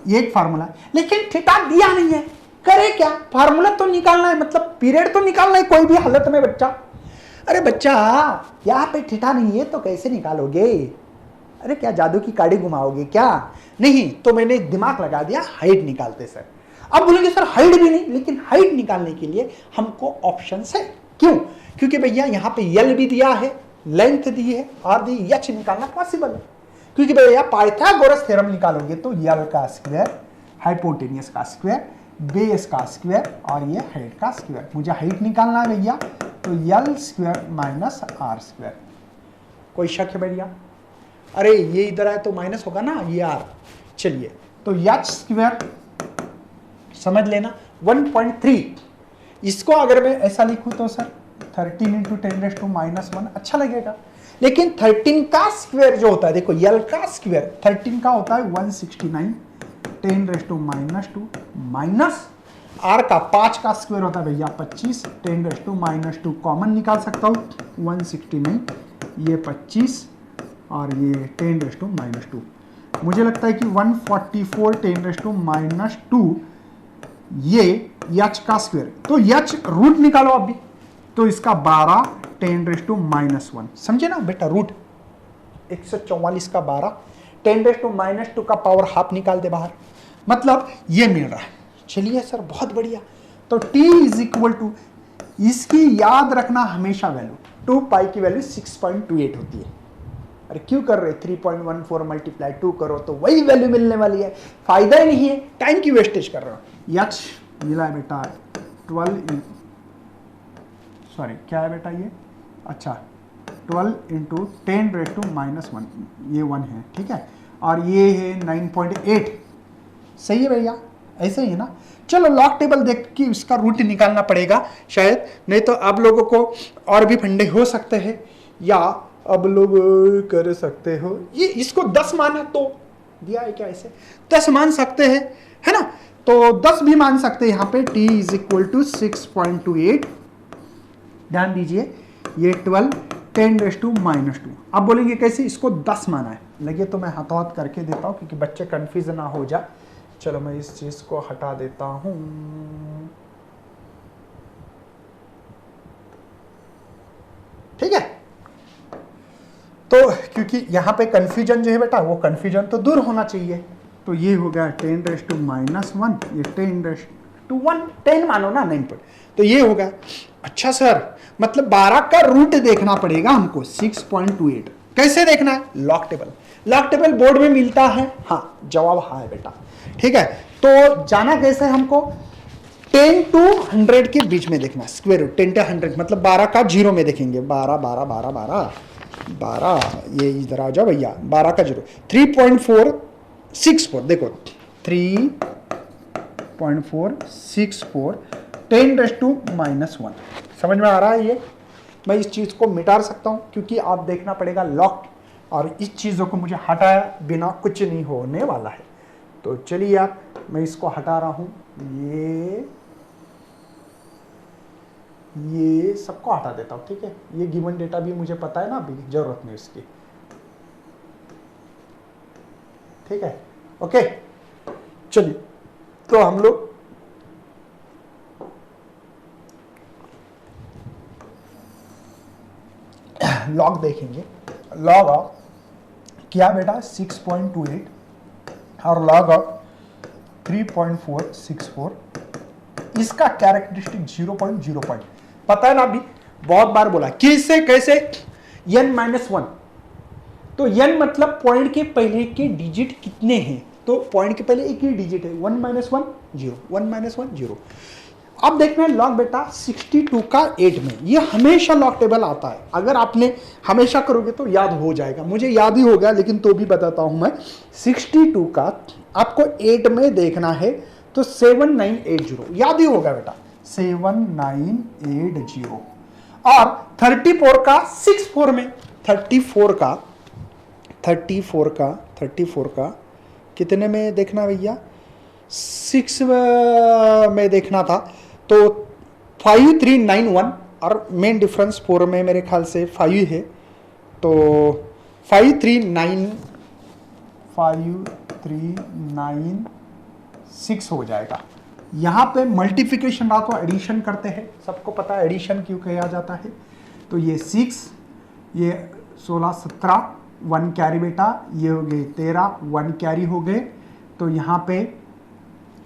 ये एक फार्मूला, लेकिन थीटा दिया नहीं है, करे क्या, फार्मूला तो निकालना है, मतलब पीरियड तो निकालना है कोई भी हालत में बच्चा. अरे बच्चा यहाँ पे थीटा नहीं है तो कैसे निकालोगे, अरे क्या जादू की काड़ी घुमाओगे क्या, नहीं. तो मैंने दिमाग लगा दिया, हाइट निकालते सर. अब बोलेंगे सर हाइट भी नहीं, लेकिन हाइट निकालने के लिए हमको ऑप्शन है. क्यों, क्योंकि भैया यहाँ पे यल भी दिया है, लेंथ दी है, और दी एच निकालना पॉसिबल है. क्योंकि भैया पाइथागोरस थ्योरम निकालोगे तो यल का स्क्वायर, हाइपोटेनियस का स्क्वायर, बेस का स्क्वायर और ये हाइट का स्क्वायर. मुझे हाइट निकालना है भैया, तो l square minus r square. कोई शक है भैया, अरे ये इधर आए तो माइनस होगा ना ये आर. चलिए तो एच स्क्वायर समझ लेना 1.3. इसको अगर मैं ऐसा लिखूं तो सर 13 इंटू 10⁻⁻1 अच्छा लगेगा, लेकिन 13 का स्क्वायर जो होता है, देखो यल का स्क्वायर 13 का होता है 169 10⁻² माइनस आर का 5 का स्क्वायर होता है भैया 25 10⁻² कॉमन निकाल सकता हूँ 169, ये 25 और ये 10⁻². मुझे लगता है कि 144 10⁻², ये एच का स्क्वायर, तो एच रूट निकालो अभी, तो इसका 12 10⁻⁻1, समझे ना बेटा, रूट 144 का 12 10⁻² का पावर हाफ निकाल दे बाहर, मतलब ये मिल रहा है. चलिए सर बहुत बढ़िया. तो t इज इक्वल टू, इसकी याद रखना हमेशा वैल्यू, 2 पाई की वैल्यू 6.28 होती है. अरे क्यों कर रहे 3.14 मल्टीप्लाई 2 करो तो वही वैल्यू मिलने वाली है, फायदा ही नहीं है, टाइम की वेस्टेज कर रहे हो. एच मिला है बेटा 12, सॉरी क्या है बेटा ये, अच्छा 12 इंटू 10⁻⁻1, ये 1 है, ठीक है, और ये है 9.8. सही है भैया, ऐसे ही है ना. चलो लॉग टेबल देख के इसका रूट निकालना पड़ेगा शायद, नहीं तो आप लोगों को और भी फंडे हो सकते हैं, या अब लोग कर सकते हो ये, इसको 10 माना तो दिया है क्या, ऐसे 10 मान सकते हैं, है ना, तो 10 भी मान सकते हैं. यहाँ पे t इज इक्वल टू 6.28, ध्यान दीजिए ये 12 10⁻². अब बोलेंगे कैसे, इसको 10 माना है, लगे तो मैं हाथों हाथ करके देता हूँ क्योंकि बच्चे कंफ्यूज ना हो जाए. चलो मैं इस चीज को हटा देता हूँ, ठीक है. तो क्योंकि यहाँ पे कंफ्यूजन जो है बेटा, वो कंफ्यूजन तो दूर होना चाहिए. तो ये हो गया 10⁻⁻1, ये 10⁻⁻², इंटू 1, 10 मानो ना, 9 पॉइंट, तो ये होगा। अच्छा सर, मतलब 12 का रूट देखना पड़ेगा हमको, 6.28। कैसे देखना है? Log table. Log table board में मिलता है? हाँ, जवाब हाँ है बेटा। ठीक है, तो जाना कैसे हमको? 10 to 100 के बीच में देखना, स्क्वायर रूट 10 to 100 मतलब 12 का जीरो में देखेंगे, 12 12 12 12 12, ये इधर आ जाओ भैया, 12 का जीरो 3.464, देखो 3.464 10⁻⁻1। समझ में आ रहा है? ये मैं इस चीज़ को मिटा सकता हूँ क्योंकि आप देखना पड़ेगा लॉक, और इस चीज़ों को मुझे हटाया बिना कुछ नहीं होने वाला है। तो चलिए यार, मैं इसको हटा रहा हूँ, ये सबको हटा देता हूँ। ठीक है, ये गिवन डेटा भी मुझे पता है ना, अभी जरूरत नहीं उसकी। ठीक है, ओके, चलिए तो हम लोग लॉग देखेंगे। लॉग ऑफ क्या बेटा? 6.28 और लॉग ऑफ 3.464, इसका कैरेक्टरिस्टिक 0.0 पता है ना, अभी बहुत बार बोला किससे कैसे, n-1। तो n मतलब पॉइंट के पहले के डिजिट कितने हैं, तो पॉइंट के पहले एक ही डिजिट है, 1 - 1 0, 1 - 1 0। अब देखना है लॉग बेटा 62 का 8 में, ये हमेशा लॉग टेबल आता है। अगर आपने हमेशा करोगे तो याद हो जाएगा, मुझे याद ही हो गया लेकिन तो भी बताता हूं मैं। 62 का आपको 8 में देखना है तो 7980, याद ही होगा बेटा, 7980। और 34 का 64 में, 34 का कितने में देखना भैया? 6 में देखना था, तो 5391, और मेन डिफरेंस 4 में मेरे ख्याल से 5 है, तो 5396 हो जाएगा। यहाँ पे मल्टीप्लिकेशन रहा तो एडिशन करते हैं, सबको पता है एडिशन क्यों किया जाता है। तो ये 6, ये 16 17, 1 कैरी बेटा, ये हो गए 13, 1 कैरी हो गए, तो यहाँ पे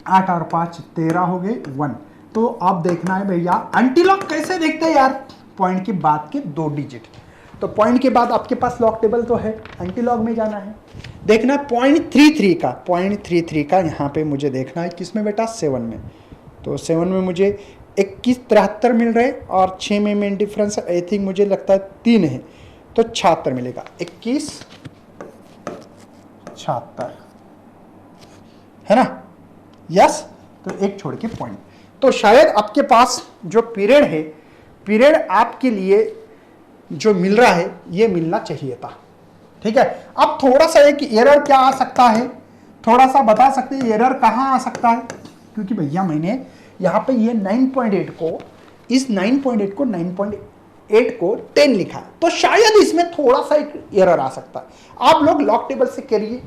8 और 5 13 हो गए, 1। तो अब देखना है भैया एंटीलॉग कैसे देखते हैं यार, पॉइंट के बाद के 2 डिजिट। तो पॉइंट के बाद आपके पास लॉग टेबल तो है, एंटीलॉग में जाना है, देखना 0.33 का यहाँ पे मुझे देखना है, किसमें बेटा? 7 में। तो 7 में मुझे 2173 मिल रहे, और 6 में मेन डिफरेंस आई थिंक मुझे लगता है 3 है, तो 76 मिलेगा, 2176 है ना? यस, तो एक छोड़ के पॉइंट। तो शायद आपके पास जो पीरियड है, पीरियड आपके लिए जो मिल रहा है ये मिलना चाहिए था। ठीक है, अब थोड़ा सा एक एरर क्या आ सकता है, थोड़ा सा बता सकते हैं एरर कहाँ आ सकता है, क्योंकि भैया मैंने यहाँ पे ये 9.8 को, इस 9.8 को 9.8 को 10 लिखा है, तो शायद इसमें थोड़ा सा एक एरर आ सकता है। आप लोग लॉग टेबल से करिए,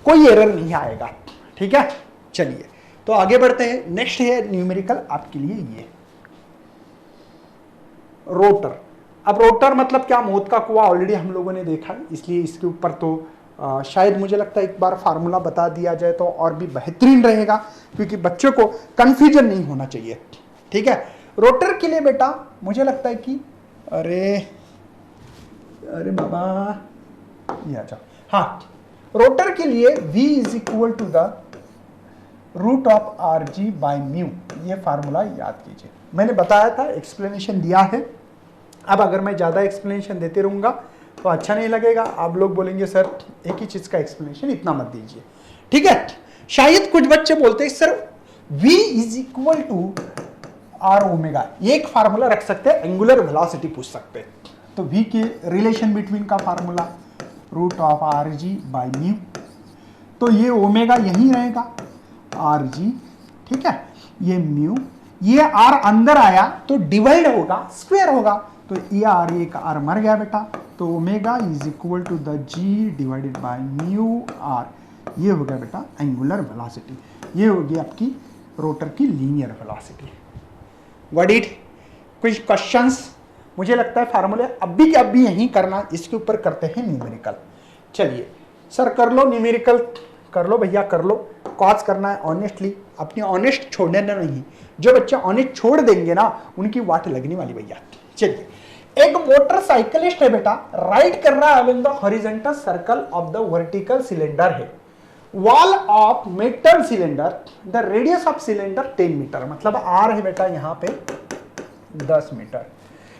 कोई एरर नहीं आएगा। ठीक है, चलिए तो आगे बढ़ते हैं। नेक्स्ट है न्यूमेरिकल आपके लिए ये रोटर। अब रोटर मतलब क्या? मौत का कुआं ऑलरेडी हम लोगों ने देखा है, इसलिए इसके ऊपर तो शायद मुझे लगता है एक बार फार्मूला बता दिया जाए तो और भी बेहतरीन रहेगा, क्योंकि बच्चों को कंफ्यूजन नहीं होना चाहिए। ठीक है, रोटर के लिए बेटा मुझे लगता है कि अरे बाबा ये आ जाओ। हाँ, रोटर के लिए v is equal to the root of Rg/μ, ये फार्मूला याद कीजिए। मैंने बताया था, एक्सप्लेनेशन दिया है। अब अगर मैं ज़्यादा एक्सप्लेनेशन देते रहूँगा तो अच्छा नहीं लगेगा, आप लोग बोलेंगे सर एक ही चीज़ का एक्सप्लेनेशन इतना मत दीजिए। ठीक है, शायद कुछ बच्चे बोलते हैं sir v is equal to r omega, एक फार्मूला रख सकते हैं, एंगुलर वेलोसिटी पूछ सकते हैं। तो v के रिलेशन बिटवीन का फार्मूला रूट ऑफ Rg/μ, तो ये ओमेगा यहीं रहेगा, Rg। ठीक है, ये म्यू, ये r अंदर आया तो डिवाइड होगा, स्क्वायर होगा, तो ये r, ये का r मर गया बेटा, तो omega is equal to the g divided by mu r, ये हो गया बेटा एंगुलर वेलोसिटी, ये होगी आपकी रोटर की लीनियर वेलोसिटी। What it? कुछ क्वेश्चंस? मुझे लगता है फार्मूले अभी के अभी यहीं करना, इसके ऊपर करते हैं न्यूमेरिकल। चलिए सर कर लो न्यूमेरिकल, कर लो भैया कर लो, कॉज करना है ऑनेस्टली। अपनी ऑनेस्ट छोड़ने नहीं, जो बच्चे ऑनेस्ट छोड़ देंगे ना उनकी वाट लगने वाली भैया। चलिए, एक मोटरसाइकिलिस्ट है बेटा, राइड कर रहा है along the horizontal circle of the vertical cylinder है, wall of metal cylinder, the radius of cylinder 10 metre, मतलब आर है बेटा यहाँ पे 10 मीटर।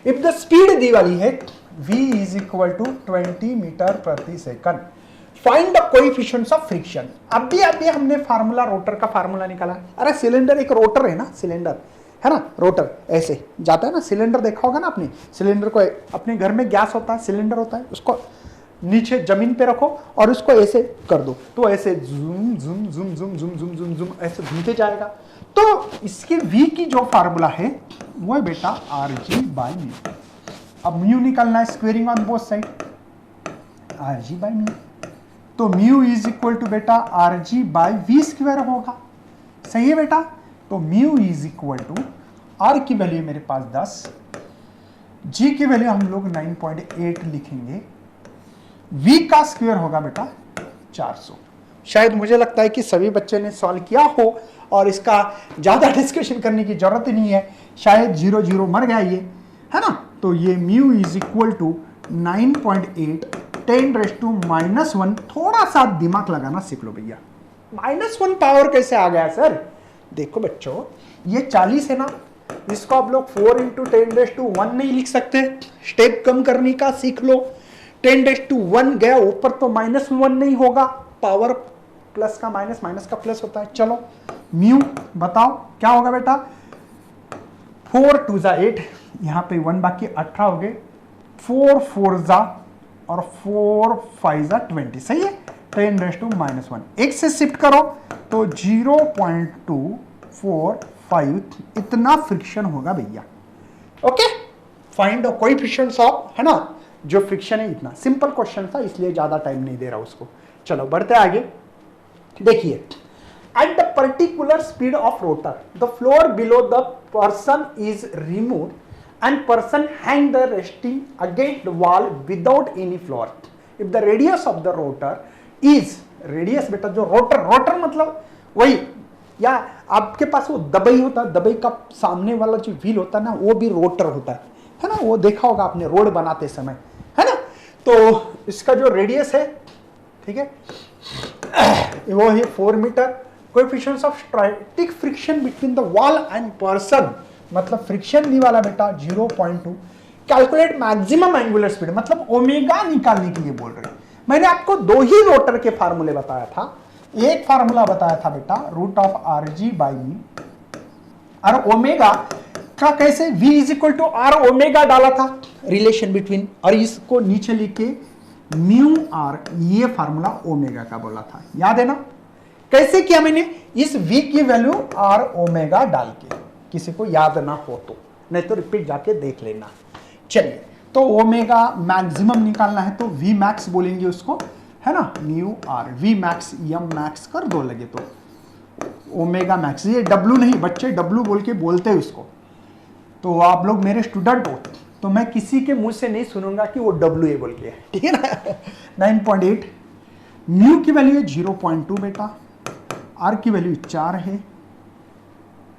इफ द स्पीड दी वाली है v is equal to 20 metre प्रति second, find the coefficients of friction. अभी हमने फार्मूला, रोटर का फार्मूला निकाला। अरे सिलेंडर एक रोटर है ना, सिलेंडर है ना, रोटर ऐसे जाता है ना, सिलेंडर देखा होगा ना आपने, सिलेंडर को अपने घर में गैस होता है, सिलेंडर होता है, उसको नीचे जमीन पे रखो और उसको ऐसे कर दो तो ऐसे zoom zoom zoom zoom zoom zoom zoom zoom ऐसे घूमते जाएगा। तो इसके v की जो फार्मूला है वो है बेटा rg बाई म्यू। अब म्यू निकालना है, squaring on both side, rg by mu, तो म्यू इज इक्वल टू बेटा rg बाई v स्क्वायर होगा। सही है बेटा, तो mu is equal to r की वैल्यू मेरे पास 10, g की वैल्यू हम लोग 9.8 लिखेंगे, v का स्क्वायर होगा बेटा 400। शायद मुझे लगता है कि सभी बच्चे ने सॉल्व किया हो और इसका ज्यादा डिस्कशन करने की जरूरत ही नहीं है, शायद 0 0 मर गया ये, है ना। तो ये म्यू इज इक्वल टू 9.8 10⁻⁻1, थोड़ा सा दिमाग लगाना सीख लो भैया। -1 पावर कैसे आ गया सर? देखो बच्चों, ये 40 है ना, इसको आप लोग 4 × 10⁻1 नहीं लिख सकते, स्टेप कम करने का सीख लो। 10⁻1 गया ऊपर तो -1 नहीं होगा, पावर प्लस का माइनस, माइनस का प्लस होता है। चलो म्यू बताओ क्या होगा बेटा, 4 2 जा 8, यहाँ पे 1 बाकी 18 हो गए, 4 4 जा और 4 5 जा 20, सही है। 10⁻1 एक से शिफ्ट करो तो 0.245 इतना फ्रिक्शन होगा भैया। Okay, find the coefficients of, है ना, जो फ्रिक्शन है इतना। सिंपल क्वेश्चन था इसलिए ज्यादा टाइम नहीं दे रहा उसको। चलो बढ़ते आगे, देखिए, at the particular speed of rotor the floor below the person is removed and person hang the resting against the wall without any floor if the radius of the rotor is, radius बेटा जो rotor, rotor मतलब वही, या आपके पास वो Dubai होता है, Dubai का सामने वाला जो व्हील होता है ना वो भी रोटर होता है ना, वो देखा होगा आपने रोड बनाते समय, है ना। तो इसका जो रेडियस है, ठीक है, वो है 4 metre. Coefficients of static friction between the wall and person, मतलब फ्रिक्शन दी वाला बेटा 0.2। कैलकुलेट मैक्सिमम एंगुलर स्पीड, मतलब ओमेगा निकालने के लिए बोल रहे हैं। मैंने आपको 2 ही रोटर के फार्मूले बताया था, एक फार्मूला बताया था बेटा root of rg by mu, और ओमेगा का कैसे v is equal to r omega डाला था रिलेशन बिटवीन, और इसको नीचे लिख के म्यू r, ये फार्मूला ओमेगा का बोला था, याद है ना। कैसे किया मैंने, इस v की वैल्यू r ओमेगा डाल के, किसी को याद ना हो तो, नहीं तो रिपीट जाके देख लेना। चलिए, तो ओमेगा मैक्सिमम निकालना है तो v मैक्स बोलेंगे उसको, है ना, mu r, v max m max कर दो लगे तो ओमेगा मैक्स, ये w नहीं बच्चे, w बोल के बोलते हैं उसको। तो आप लोग मेरे स्टूडेंट हो तो मैं किसी के मुंह से नहीं सुनूंगा कि वो WA बोल के है, ठीक है ना। 9.8, म्यू की वैल्यू है 0.2 बेटा, r की वैल्यू 4 है,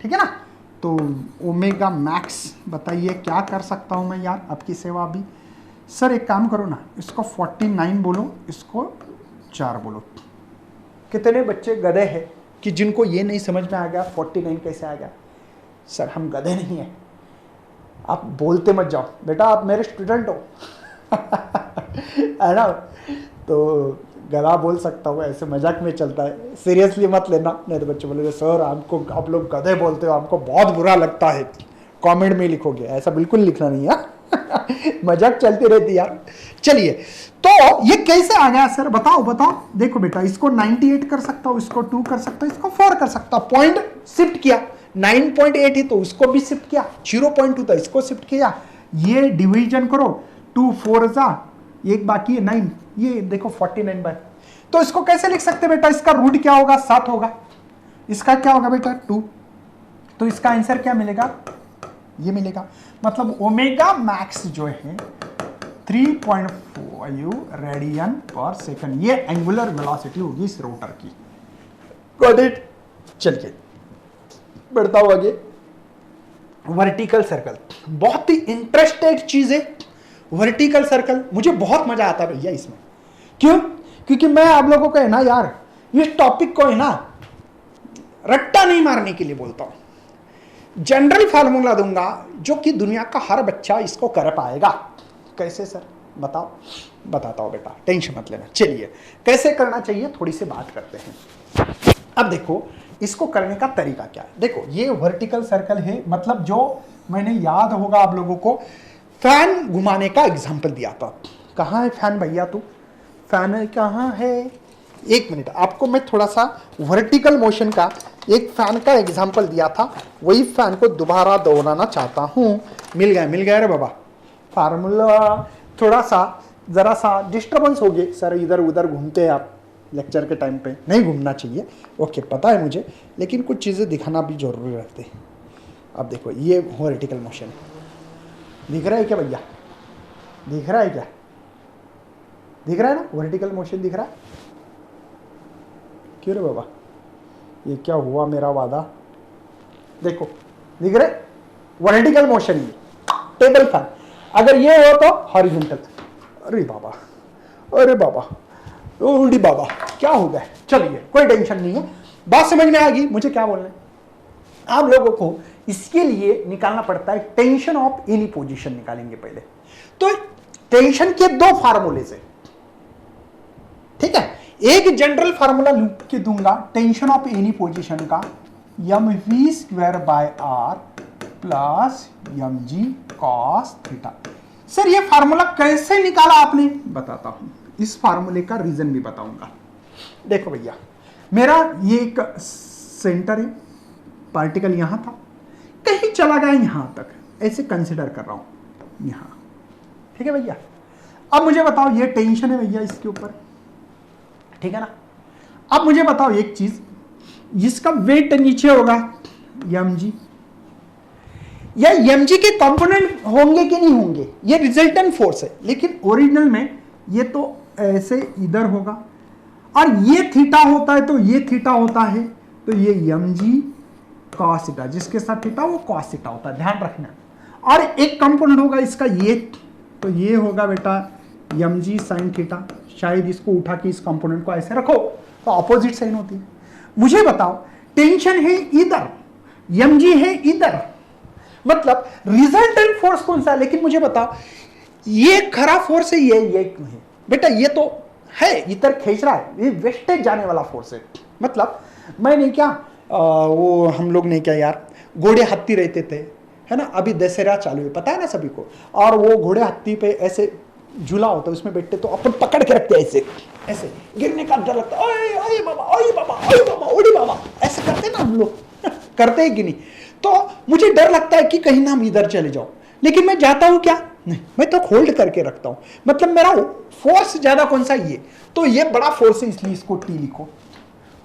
ठीक है ना। तो ओमेगा मैक्स बताइए क्या कर सकता हूं मैं यार, आपकी सेवा भी। सर एक काम करो ना, इसको 49 बोलो, इसको 4 बोलो। कितने बच्चे गधे हैं कि जिनको ये नहीं समझ में आ गया 49 कैसे आ गया। सर हम गधे नहीं है, आप बोलते मत जाओ बेटा, आप मेरे स्टूडेंट हो है ना। तो गधा बोल सकता हूँ, ऐसे मजाक में चलता है, सीरियसली मत लेना, नहीं तो बच्चे बोलेंगे सर आपको, आप लोग गधे बोलते हो, आपको बहुत बुरा लगता है, कमेंट में लिखोगे, ऐसा बिल्कुल लिखना नहीं है मजाक चलती रहती यार। चलिए, तो ये कैसे आ गया सर, बताओ बताओ। देखो बेटा, इसको 98 कर सकता हूँ, इसको 2 कर सकता हूँ, इसको 4 कर सकता हूँ, पॉइंट शिफ्ट किया, 9.8 है तो उसको भी शिफ्ट किया, 0.2 था इसको शिफ्ट किया, ये डिवीजन करो, 2 4 जा, एक बाकी है 9, ये देखो 49 बाय। तो इसको कैसे लिख सकते बेटा, इसका रूट क्या होगा, 7 होगा, इसका क्या होगा बेटा 2, तो इसका आंसर क्या मिलेगा, ये मिलेगा। मतलब ओमेगा मैक्स जो है 3.5 रेडियन पर सेकंड, ये एंगुलर वेलोसिटी होगी इस रोटर की। Got it. चलिए बढ़ता हूं आगे। वर्टिकल सर्कल बहुत ही इंटरेस्टेड चीज है। वर्टिकल सर्कल मुझे बहुत मजा आता है भैया इसमें। क्यों? क्योंकि मैं आप लोगों को है ना यार, इस टॉपिक को है ना रट्टा नहीं मारने के लिए बोलता हूं। जनरल फार्मूला दूंगा जो कि दुनिया का हर बच्चा इसको कर पाएगा। कैसे सर बताओ? बताता हूं बेटा, टेंशन मत लेना। चलिए कैसे करना चाहिए थोड़ी सी बात करते हैं। अब देखो इसको करने का तरीका क्या है। देखो ये वर्टिकल सर्कल है, मतलब जो मैंने याद होगा आप लोगों को फैन घुमाने का एग्जांपल दिया था। कहाँ है फैन भैया? तू फैन कहाँ है? एक मिनट, आपको मैं थोड़ा सा वर्टिकल मोशन का एक फैन का एग्जांपल दिया था, वही फैन को दोबारा दोहराना चाहता हूँ। मिल गया रे बाबा फार्मूला। थोड़ा सा जरा सा डिस्टर्बेंस हो गए सर, इधर उधर घूमते हैं आप लेक्चर के टाइम पे, नहीं घूमना चाहिए। ओके पता है मुझे, लेकिन कुछ चीज़ें दिखाना भी जरूरी रहते हैं। अब देखो ये वर्टिकल मोशन दिख रहा है क्या भैया? दिख रहा है क्या? दिख रहा है ना वर्टिकल मोशन दिख रहा है? क्यों रे बाबा ये क्या हुआ मेरा वादा? देखो दिख रहे वर्टिकल मोशन, ये टेबल फैन। अगर ये हो तो हॉरिजॉन्टल। अरे बाबा, अरे बाबा, ओडी बाबा क्या हो गया? चलिए कोई टेंशन नहीं है, बात समझ में आ गई मुझे क्या बोलना है। आप लोगों को इसके लिए निकालना पड़ता है टेंशन ऑफ एनी पोजीशन। निकालेंगे पहले तो टेंशन के दो फार्मूले से, ठीक है। एक जनरल फार्मूला लूप के दूंगा टेंशन ऑफ एनी पोजीशन का, mv²/r plus mg cos theta. Sir ये फार्मूला कैसे निकाला आपने? बताता हूं, इस फार्मूले का रीजन भी बताऊंगा। देखो भैया मेरा ये एक सेंटर है, पार्टिकल यहां था, कहीं चला गया यहां तक, ऐसे कंसिडर कर रहा हूं यहां, ठीक है भैया। अब मुझे बताओ ये टेंशन है भैया इसके ऊपर, ठीक है ना। अब मुझे बताओ एक चीज, जिसका वेट नीचे होगा mg, या mg के कंपोनेंट होंगे कि नहीं होंगे, ये रिजल्टेंट फोर्स है, लेकिन ओरिजिनल में ये तो ऐसे इधर होगा, और ये थीटा होता है तो ये थीटा होता है, तो ये mg cos थीटा, जिसके साथ थीटा वो cos थीटा होता है, ध्यान रखना। और एक कंपोनेंट होगा इसका ये, तो ये होगा बेटा mg sin थीटा। शायद इसको उठा के इस कंपोनेंट को ऐसे रखो तो अपोजिट साइन होती है। मुझे बताओ टेंशन है इधर, mg है इधर, मतलब रिजल्टेंट फोर्स कौन सा है? लेकिन मुझे बताओ ये खरा फोर्स है, ये नहीं बेटा, ये तो है इधर खींच रहा है, ये वेस्टेज जाने वाला फोर्स है। मतलब मैंने क्या वो हम लोग ने क्या यार, घोड़े हाथी रहते थे है ना, अभी दशहरा चालू है पता है ना सभी को, और वो घोड़े हाथी पे ऐसे झूला होता है, उसमें बैठते तो अपन पकड़ के रखते ऐसे, ऐसे गिरने का डर लगता है, ओए बाबा, ओए बाबा, ओए बाबा, ओडी बाबा, ऐसे करते ना हम लोग करते हैं कि नहीं? तो मुझे डर लगता है कि कहीं ना हम इधर चले जाओ, लेकिन मैं जाता हूं क्या? नहीं, मैं तो होल्ड करके रखता हूं। मतलब मेरा फोर्स ज्यादा कौन सा? ये तो ये बड़ा फोर्स है, इसलिए इसको टी लिखो।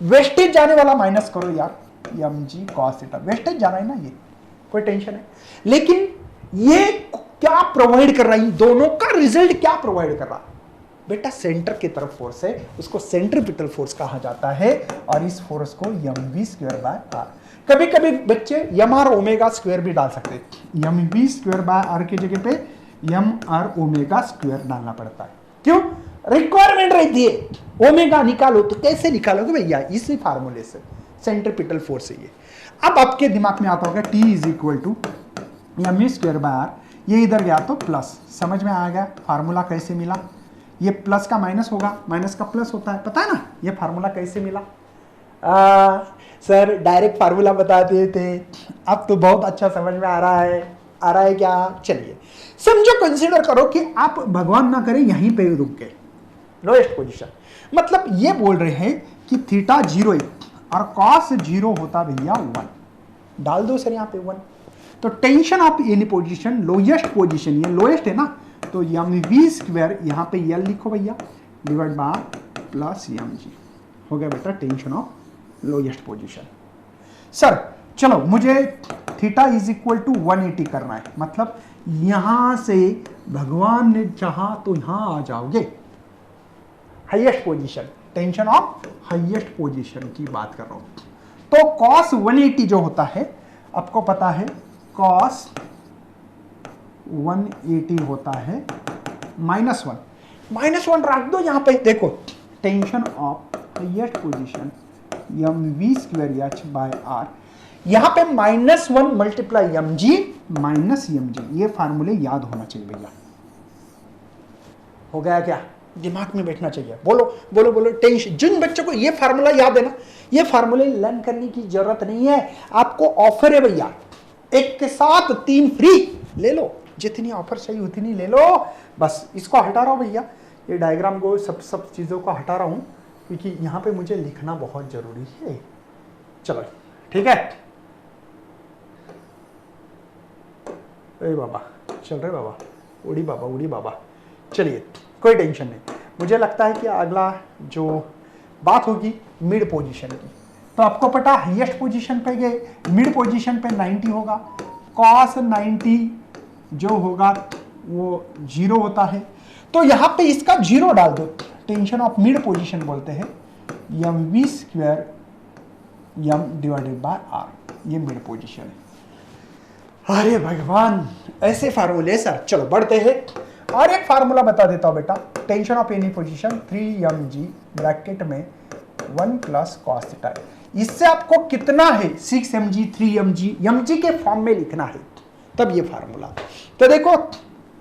वेस्टेज जाने वाला माइनस करो यार, mg cos थीटा, वेस्टेज जाना है ना, ये कोई टेंशन है। लेकिन ये क्या प्रोवाइड कर रहा है? दोनों का रिजल्ट क्या प्रोवाइड कर रहा? बेटा सेंटर की तरफ फोर्स है, उसको सेंट्रीपिटल फोर्स कहा जाता है, और इस फोर्स को mv²/r। कभी कभी बच्चे mr ओमेगा स्क्वायर भी डाल सकते हैं, mv²/r की जगह पे mr ओमेगा स्क्वायर डालना पड़ता है। क्यों? रिक्वायरमेंट रहती है, ओमेगा निकालो तो कैसे निकालोगे भैया? इसी फार्मूले से, सेंट्रीपिटल फोर्स है ये। अब आपके दिमाग में आता होगा t = mv²/r, ये इधर गया तो प्लस, समझ में आ गया फार्मूला कैसे मिला? ये प्लस का माइनस होगा, माइनस का प्लस होता है, पता है ना ये फार्मूला कैसे मिला? सर डायरेक्ट फार्मूला बताते थे, अब तो बहुत अच्छा समझ में आ रहा है क्या? चलिए समझो, कंसीडर करो कि आप भगवान ना करे यहीं पे रुक गए, लोएस्ट पोजीशन। मतलब ये बोल रहे हैं कि थीटा 0 है और कॉस 0 होता भैया 1, डाल दो सर यहाँ पे 1। तो tension of any position, lowest position, ये लोएस्ट है ना, तो mv² यहाँ पे L लिखो भैया, डिवाइड बाय प्लस mg, हो गया बेटा tension of lowest position. Sir चलो मुझे थीटा = 180 करना है, मतलब यहां से भगवान ने चाहा तो यहां आ जाओगे। Highest position, tension of highest position की बात कर रहा हूं, तो cos 180 जो होता है आपको पता है cos 180 होता है -1 रख दो यहां पे। देखो tension of highest position mv²h/r, यहां पे -1 मल्टीप्लाई mg माइनस mg, ये फार्मूले याद होना चाहिए भैया। हो गया क्या? दिमाग में बैठना चाहिए। बोलो बोलो बोलो। टेंशन, जिन बच्चों को ये फार्मूला याद है ना, ये फार्मूले लर्न करने की जरूरत नहीं है। आपको ऑफर है भैया, एक के साथ 3 फ्री ले लो, जितनी ऑफर चाहिए उतनी ले लो। बस इसको हटा रहा हूं भैया, ये डायग्राम को सब चीजों को हटा रहा हूं क्योंकि यहां पे मुझे लिखना बहुत जरूरी है। चलो ठीक है। अरे बाबा चल रहे बाबा, उड़ी बाबा। चलिए कोई टेंशन नहीं। मुझे लगता है कि अगला जो बात होगी मिड पोजीशन की, तो आपको पता हाईएस्ट पोजीशन पे गए, मिड पोजीशन पे 90 होगा, cos 90 जो होगा वो 0 होता है। तो यहां पे इसका 0 डाल दो, टेंशन ऑफ मिड पोजीशन बोलते हैं mv² m/r, ये मिड पोजीशन है। अरे भगवान, ऐसे फार्मूले सर। चलो बढ़ते हैं, और एक फार्मूला बता देता हूं बेटा। Tension of any position 3mg bracket में 1 + cos θ। इससे आपको कितना है 6mg 3mg mg के फॉर्म में लिखना है, तब ये फार्मूला। तो देखो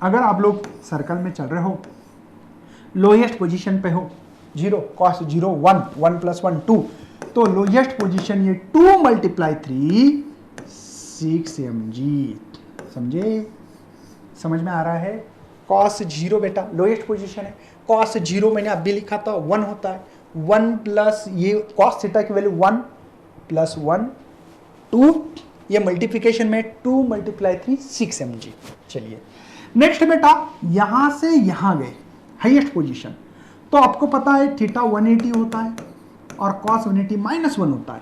अगर आप लोग सर्कल में चल रहे हो, लोएस्ट पोजीशन पे हो 0 cos 0 1 1 + 1 2, तो लोएस्ट पोजीशन ये 2 × 3 6mg। समझे? समझ में आ रहा है? cos 0 बेटा लोएस्ट पोजीशन है। cos 0 मैंने अभी लिखा था 1 होता है, 1 प्लस ये cos थीटा की वैल्यू 1 + 1 2, ये मल्टीप्लिकेशन में 2 × 3 6mg। चलिए नेक्स्ट बेटा, यहां से यहां गए हाईएस्ट पोजीशन, तो आपको पता है थीटा 180 होता है और cos 180 -1 होता है।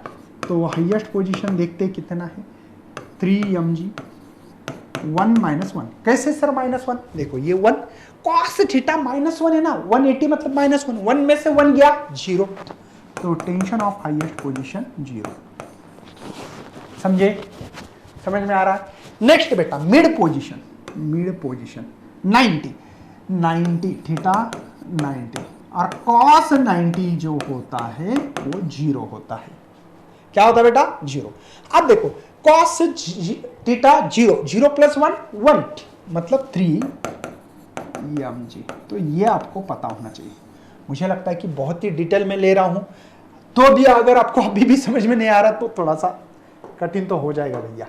तो हाईएस्ट पोजीशन देखते कितना है 3mg 1 - 1। कैसे सर -1? देखो ये 1 cos थीटा -1 है ना, 180 मतलब -1, 1 में से 1 गया 0, तो टेंशन ऑफ हाईएस्ट पोजीशन 0। समझे? समझ में आ रहा है? नेक्स्ट बेटा मिड पोजीशन 90 थीटा 90 और cos 90 जो होता है वो 0 होता है। क्या होता है बेटा? 0। अब देखो cos थीटा 0 + 1 1 मतलब 3mg, तो ये आपको पता होना चाहिए। मुझे लगता है कि बहुत ही डिटेल में ले रहा हूं, तो भी अगर आपको अभी भी समझ में नहीं आ रहा तो थोड़ा सा कठिन तो हो जाएगा भैया,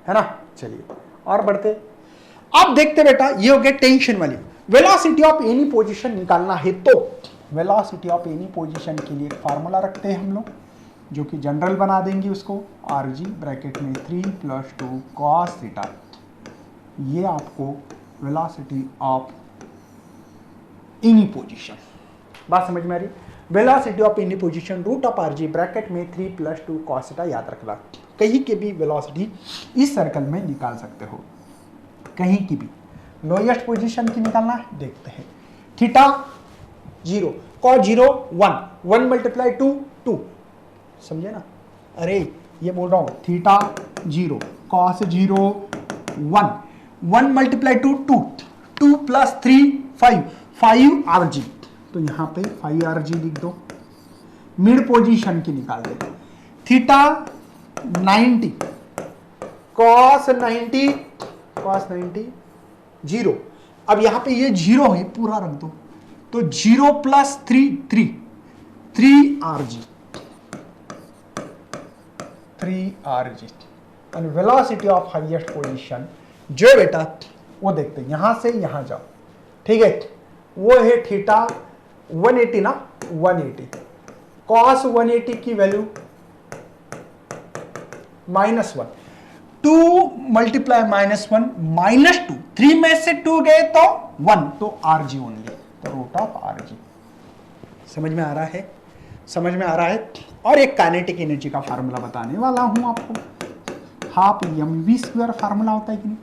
है ना। चलिए और बढ़ते। अब देखते बेटा, ये हो गया टेंशन वाली। वेलोसिटी ऑफ एनी पोजीशन निकालना है, तो वेलोसिटी ऑफ एनी पोजीशन के लिए एक फार्मूला रखते हैं हम लोग, जो कि जनरल बना देंगे उसको, rg ब्रैकेट में 3 + 2 cos θ। ये आपको वेलोसिटी ऑफ एनी पोजीशन, बात समझ में आ रही? Velocity of any position √rg bracket में 3 + 2 cos θ याद रखना। कहीं की भी वेलोसिटी इस सर्कल में निकाल सकते हो, कहीं की भी। लोएस्ट पोजीशन की निकालना है, देखते हैं। थीटा 0 cos 0 1 1 × 2 2, समझे ना? अरे ये बोल रहा हूं थीटा 0 cos 0 1 1 × 2 2 2 + 3 5 rg, तो यहां पे 5 rg लिख दो। मिड पोजीशन की निकाल दे, थीटा 90 cos 90 0। अब यहां पे ये 0 है, पूरा रख दो, तो 0 + 3 rg 3rg। And velocity of highest position जो बेटा वो देखते हैं, यहां से यहां जाओ, ठीक है। वो है थीटा 180 ना, 180 cos 180 की वैल्यू -1, 2 × -1 -2, 3 में से 2 गए तो 1, तो rg ओनली, तो √rg। समझ में आ रहा है? समझ में आ रहा है? और एक काइनेटिक एनर्जी का फार्मूला बताने वाला हूं आपको, 12 mv² फार्मूला होता है कि नहीं।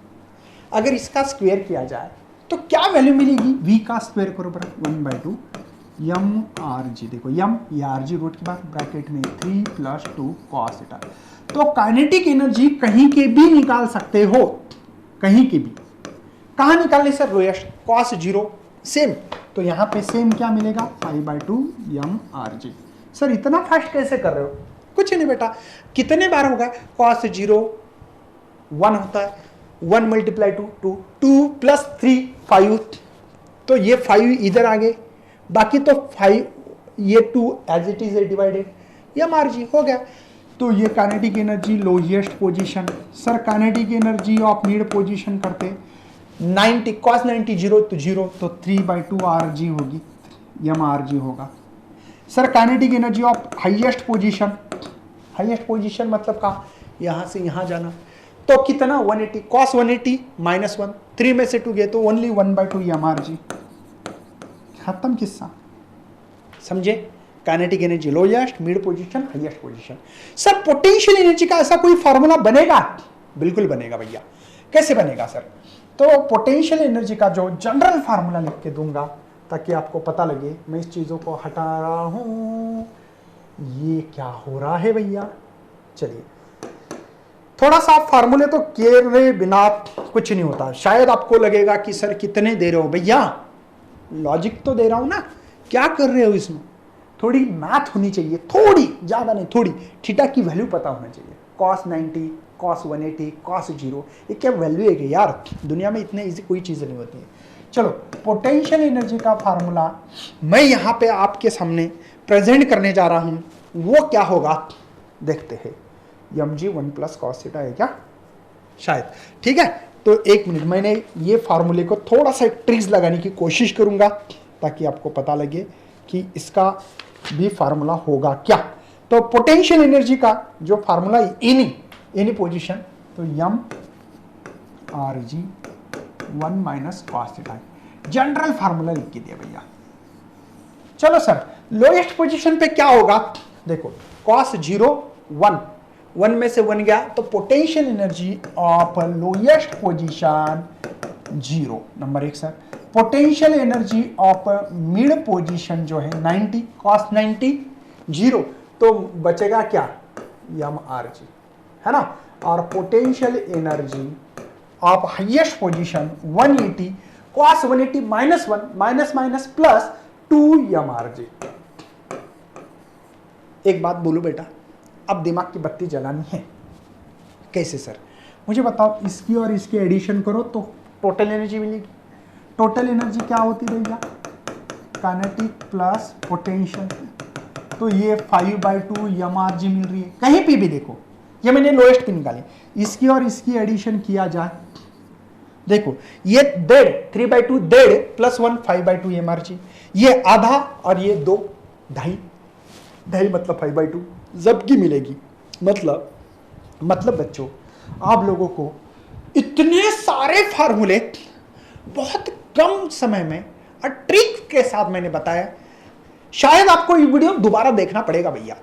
अगर इसका स्क्वायर किया जाए तो क्या वैल्यू मिलेगी? v का स्क्वायर करो बराबर 1/2 यम आर जी, देखो यम ये आर जी रूट के बाद ब्रैकेट में 3 + 2 cos थीटा। तो काइनेटिक एनर्जी कहीं के भी निकाल सकते हो, कहीं के भी। कहाँ निकालने सर? लोएस्ट cos 0 सेम, तो यहाँ पे सेम क्या मिलेगा? 5/2 यम आर जी। सर इतना फास्ट कैसे कर रहे हो? कुछ नहीं बेटा, कितने बार होगा? cos 0 1 होता है, 1 × 2 2, 2 + 3 5, तो ये 5 इधर आ गए, बाकी तो 5 ये 2 as it is divided, m r g हो गया। तो ये kinetic energy lowest position. Sir kinetic energy of need position करते 90 cos 90 0 तो 0, तो 3/2 आर जी होगी, यम आर जी होगा। Sir kinetic energy of highest position, highest position मतलब कहाँ? यहाँ से यहाँ जाना, तो कितना? 180 cos 180 -1, 3 में से 2 गए तो ओनली 1/2 यम आर जी, खत्म किस्सा। समझे? Kinetic energy lowest, mid position, highest position. Sir potential energy का ऐसा कोई फॉर्मूला बनेगा? बिल्कुल बनेगा भैया। कैसे बनेगा सर? तो पोटेंशियल एनर्जी का जो जनरल फार्मूला लिख के दूंगा ताकि आपको पता लगे। मैं इस चीजों को हटा रहा हूं। ये क्या हो रहा है भैया? चलिए थोड़ा सा फार्मूले तो किए बिना कुछ नहीं होता। शायद आपको लगेगा कि सर कितने दे रहे हो भैया, लॉजिक तो दे रहा हूं ना, क्या कर रहे हो इसमें? थोड़ी मैथ होनी चाहिए, थोड़ी, ज्यादा नहीं, थोड़ी। थीटा की वैल्यू पता होना चाहिए। cos 90 cos 180 cos 0, ये क्या वैल्यू है कि यार? दुनिया में इतने इजी कोई चीज़ नहीं होती है। चलो पोटेंशियल एनर्जी का फार्मूला मैं यहाँ पे आपके सामने प्रेजेंट करने जा रहा हूँ। वो क्या होगा देखते हैं। mg 1 + cos थीटा है क्या? शायद। ठीक है, तो एक मिनट, मैंने ये फार्मूले को थोड़ा सा ट्रिक्स लगाने की कोशिश करूंगा ताकि आपको पता लगे कि इसका भी फार्मूला होगा क्या। तो पोटेंशियल एनर्जी का जो फार्मूला एनी पोजीशन, तो यम आर जी 1 - cos थीटा, जनरल फार्मूला लिख के दिया भैया। चलो सर लोएस्ट पोजीशन पे क्या होगा? देखो cos 0 1, 1 में से 1 गया, तो potential energy of lowest position 0, number 1 sir. Potential energy of mid position जो है 90 cos 90 0, तो बचेगा क्या? यम आर जी, है ना। और potential energy of highest position 180 cos 180 -1 minus plus 2 Yama r जी। एक बात बोलूं बेटा, अब दिमाग की बत्ती जलानी है। कैसे सर? मुझे बताओ, इसकी और इसकी एडिशन करो तो टोटल एनर्जी मिलेगी। टोटल एनर्जी क्या होती है भैया? काइनेटिक प्लस पोटेंशियल, तो ये 5/2 यम आर जी मिल रही है। कहीं पे भी देखो, ये मैंने लोएस्ट की निकाली, इसकी और इसकी एडिशन किया जाए, देखो ये 1.5 3/2 1.5 + 1 5/2 एम आर जी, ये आधा और ये 2 ढाई मतलब 5/2 जबकि मिलेगी। मतलब बच्चों, आप लोगों को इतने सारे फार्मूले बहुत कम समय में और ट्रिक के साथ मैंने बताया। शायद आपको ये वीडियो दोबारा देखना पड़ेगा भैया।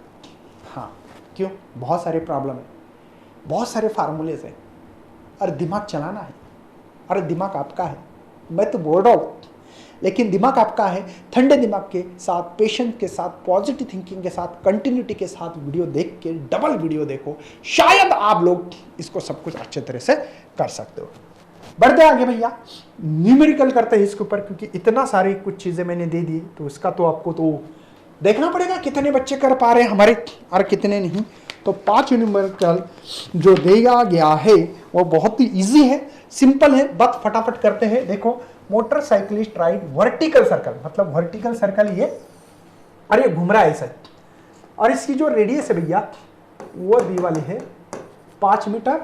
हाँ, क्यों? बहुत सारे प्रॉब्लम है, बहुत सारे फार्मूले हैं, और दिमाग चलाना है। अरे दिमाग आपका है, मैं तो बोल रहा हूँ, लेकिन दिमाग आपका है। ठंडे दिमाग के साथ, पेशेंस के साथ, पॉजिटिव थिंकिंग के साथ, कंटिन्यूटी के साथ वीडियो देख के, डबल वीडियो देखो, शायद आप लोग इसको सब कुछ अच्छे तरह से कर सकते हो। बढ़ते आगे भैया, न्यूमेरिकल करते हैं इसके ऊपर, क्योंकि इतना सारी कुछ चीज़ें मैंने दे दी, तो इसका तो आपको तो देखना पड़ेगा कितने बच्चे कर पा रहे हैं हमारे और कितने नहीं। तो 5 न्यूमेरिकल जो दिया गया है वो बहुत ही ईजी है, सिंपल है, बस फटाफट करते हैं। देखो, मोटरसाइकिलिस्ट राइड वर्टिकल सर्कल, मतलब वर्टिकल सर्कल ये, और ये घूम रहा है ऐसा, और इसकी जो रेडियस है भैया वो दी वाली है 5 मीटर।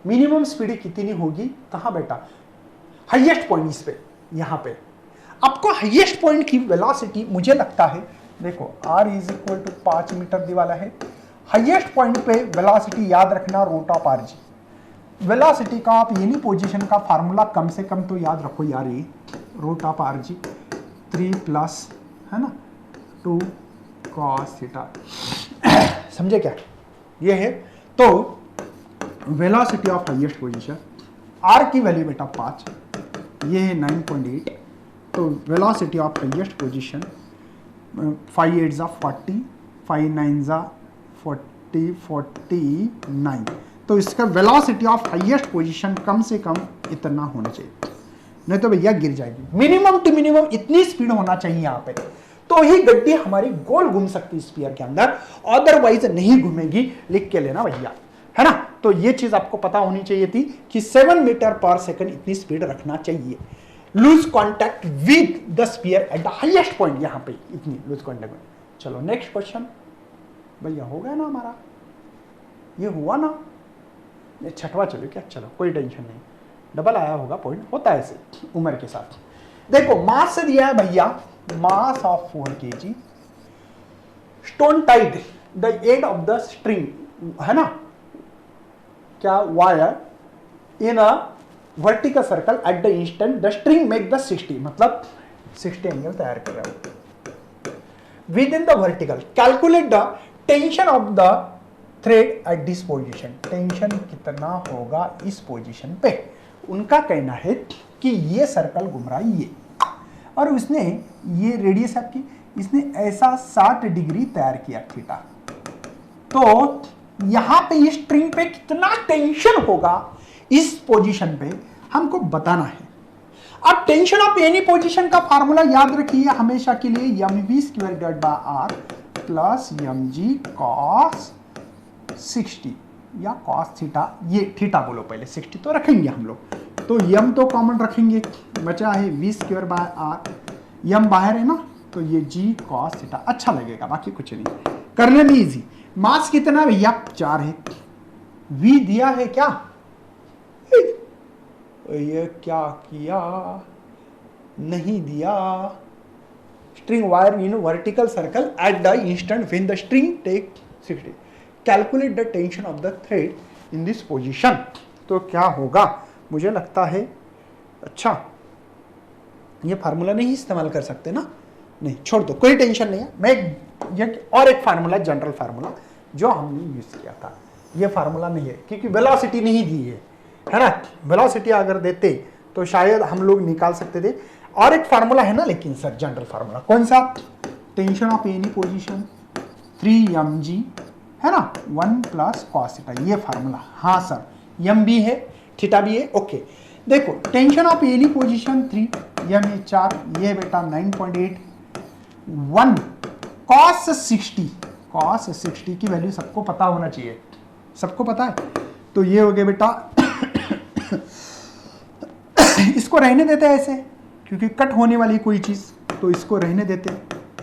मिनिमम स्पीड कितनी होगी? कहाँ बेटा? हाईएस्ट पॉइंट इस पे, यहाँ पे आपको हाईएस्ट पॉइंट की वेलोसिटी मुझे लगता है, देखो r = 5 मीटर दी वाला है। हाईएस्ट पॉइंट पे वेलोसिटी याद रखना √r(g). वेलोसिटी का आप एनी पोजीशन का फार्मूला कम से कम तो याद रखो यार, ये √r(g) 3 प्लस है ना 2 cos थीटा। समझे क्या? ये है तो velocity of highest position, r की वैल्यू बेटा 5, ये है 9.8, तो वेलोसिटी ऑफ हाईएस्ट पोजीशन 5 8 जा 40, 5 9 जा 40, 49। तो इसका वेलोसिटी ऑफ हाईएस्ट पोजीशन कम से कम इतना होना चाहिए, नहीं तो भैया गिर जाएगी। मिनिमम टू मिनिमम इतनी स्पीड होना चाहिए यहाँ पे, तो ही गड्डी हमारी गोल घूम सकती है स्फीयर के अंदर, अदरवाइज नहीं घूमेगी। लिख के लेना भैया, है ना। तो ये चीज आपको पता होनी चाहिए थी कि 7 मीटर पर सेकंड इतनी स्पीड रखना चाहिए। Loose contact with the sphere at the highest point, यहां पे इतनी लूज कॉन्टैक्ट। चलो नेक्स्ट क्वेश्चन भैया, हो गया ना हमारा, ये हुआ ना, ये छठवा चलो क्या, चलो कोई टेंशन नहीं, डबल आया होगा पॉइंट, होता है ऐसे उम्र के साथ। देखो मास से दिया है भैया, mass of 4 kg, stone tied the end of the string, है ना, क्या wire in a vertical circle at the instant the string make the 60, मतलब 60 एंगल तैयार कर रहा है with in the vertical. Calculate the tension of the thread at this position, tension कितना होगा इस पोजीशन पे। उनका कहना है कि ये सर्कल घूम रहा है ये, और उसने ये रेडियस आपकी, इसने ऐसा 60 डिग्री तैयार किया थीटा, तो यहां पे इस स्ट्रिंग पे कितना टेंशन होगा इस पोजीशन पे हमको बताना है। अब टेंशन ऑफ एनी पोजीशन का फार्मूला याद रखिए हमेशा के लिए, mv² प्लस mg cos 60 या cos थीटा, ये थीटा बोलो पहले, 60 तो रखेंगे हम लोग, तो m तो कॉमन रखेंगे, बचा है v²r, m बाहर है ना, तो ये g cos थीटा अच्छा लगेगा, बाकी कुछ नहीं, करने में इजी। मास कितना भैया 4 है, v दिया है क्या, ये क्या किया, नहीं दिया, string wire in vertical circle at the instant when the string take 60, calculate the tension of the thread in this position. तो क्या होगा, मुझे लगता है, अच्छा ये फार्मूला नहीं इस्तेमाल कर सकते ना, नहीं छोड़ दो, कोई टेंशन नहीं है। मैं ये और एक फार्मूला, जनरल फार्मूला जो हमने यूज किया था, ये फार्मूला नहीं है क्योंकि वेलोसिटी नहीं दी है ना, वेलोसिटी अगर देते तो शायद हम लोग निकाल सकते थे। और एक फार्मूला है ना, लेकिन सर जनरल फार्मूला कौन सा, tension of any position 3mg, है ना, 1 प्लस cos थीटा, ये फार्मूला। हाँ सर, m भी है, थीटा भी है, ओके। देखो tension of any position 3, m है 4, ये बेटा 9.8, 1 cos 60 की वैल्यू सबको पता होना चाहिए, सबको पता है, तो ये हो गया बेटा इसको रहने देते हैं ऐसे, क्योंकि कट होने वाली कोई चीज, तो इसको रहने देते हैं,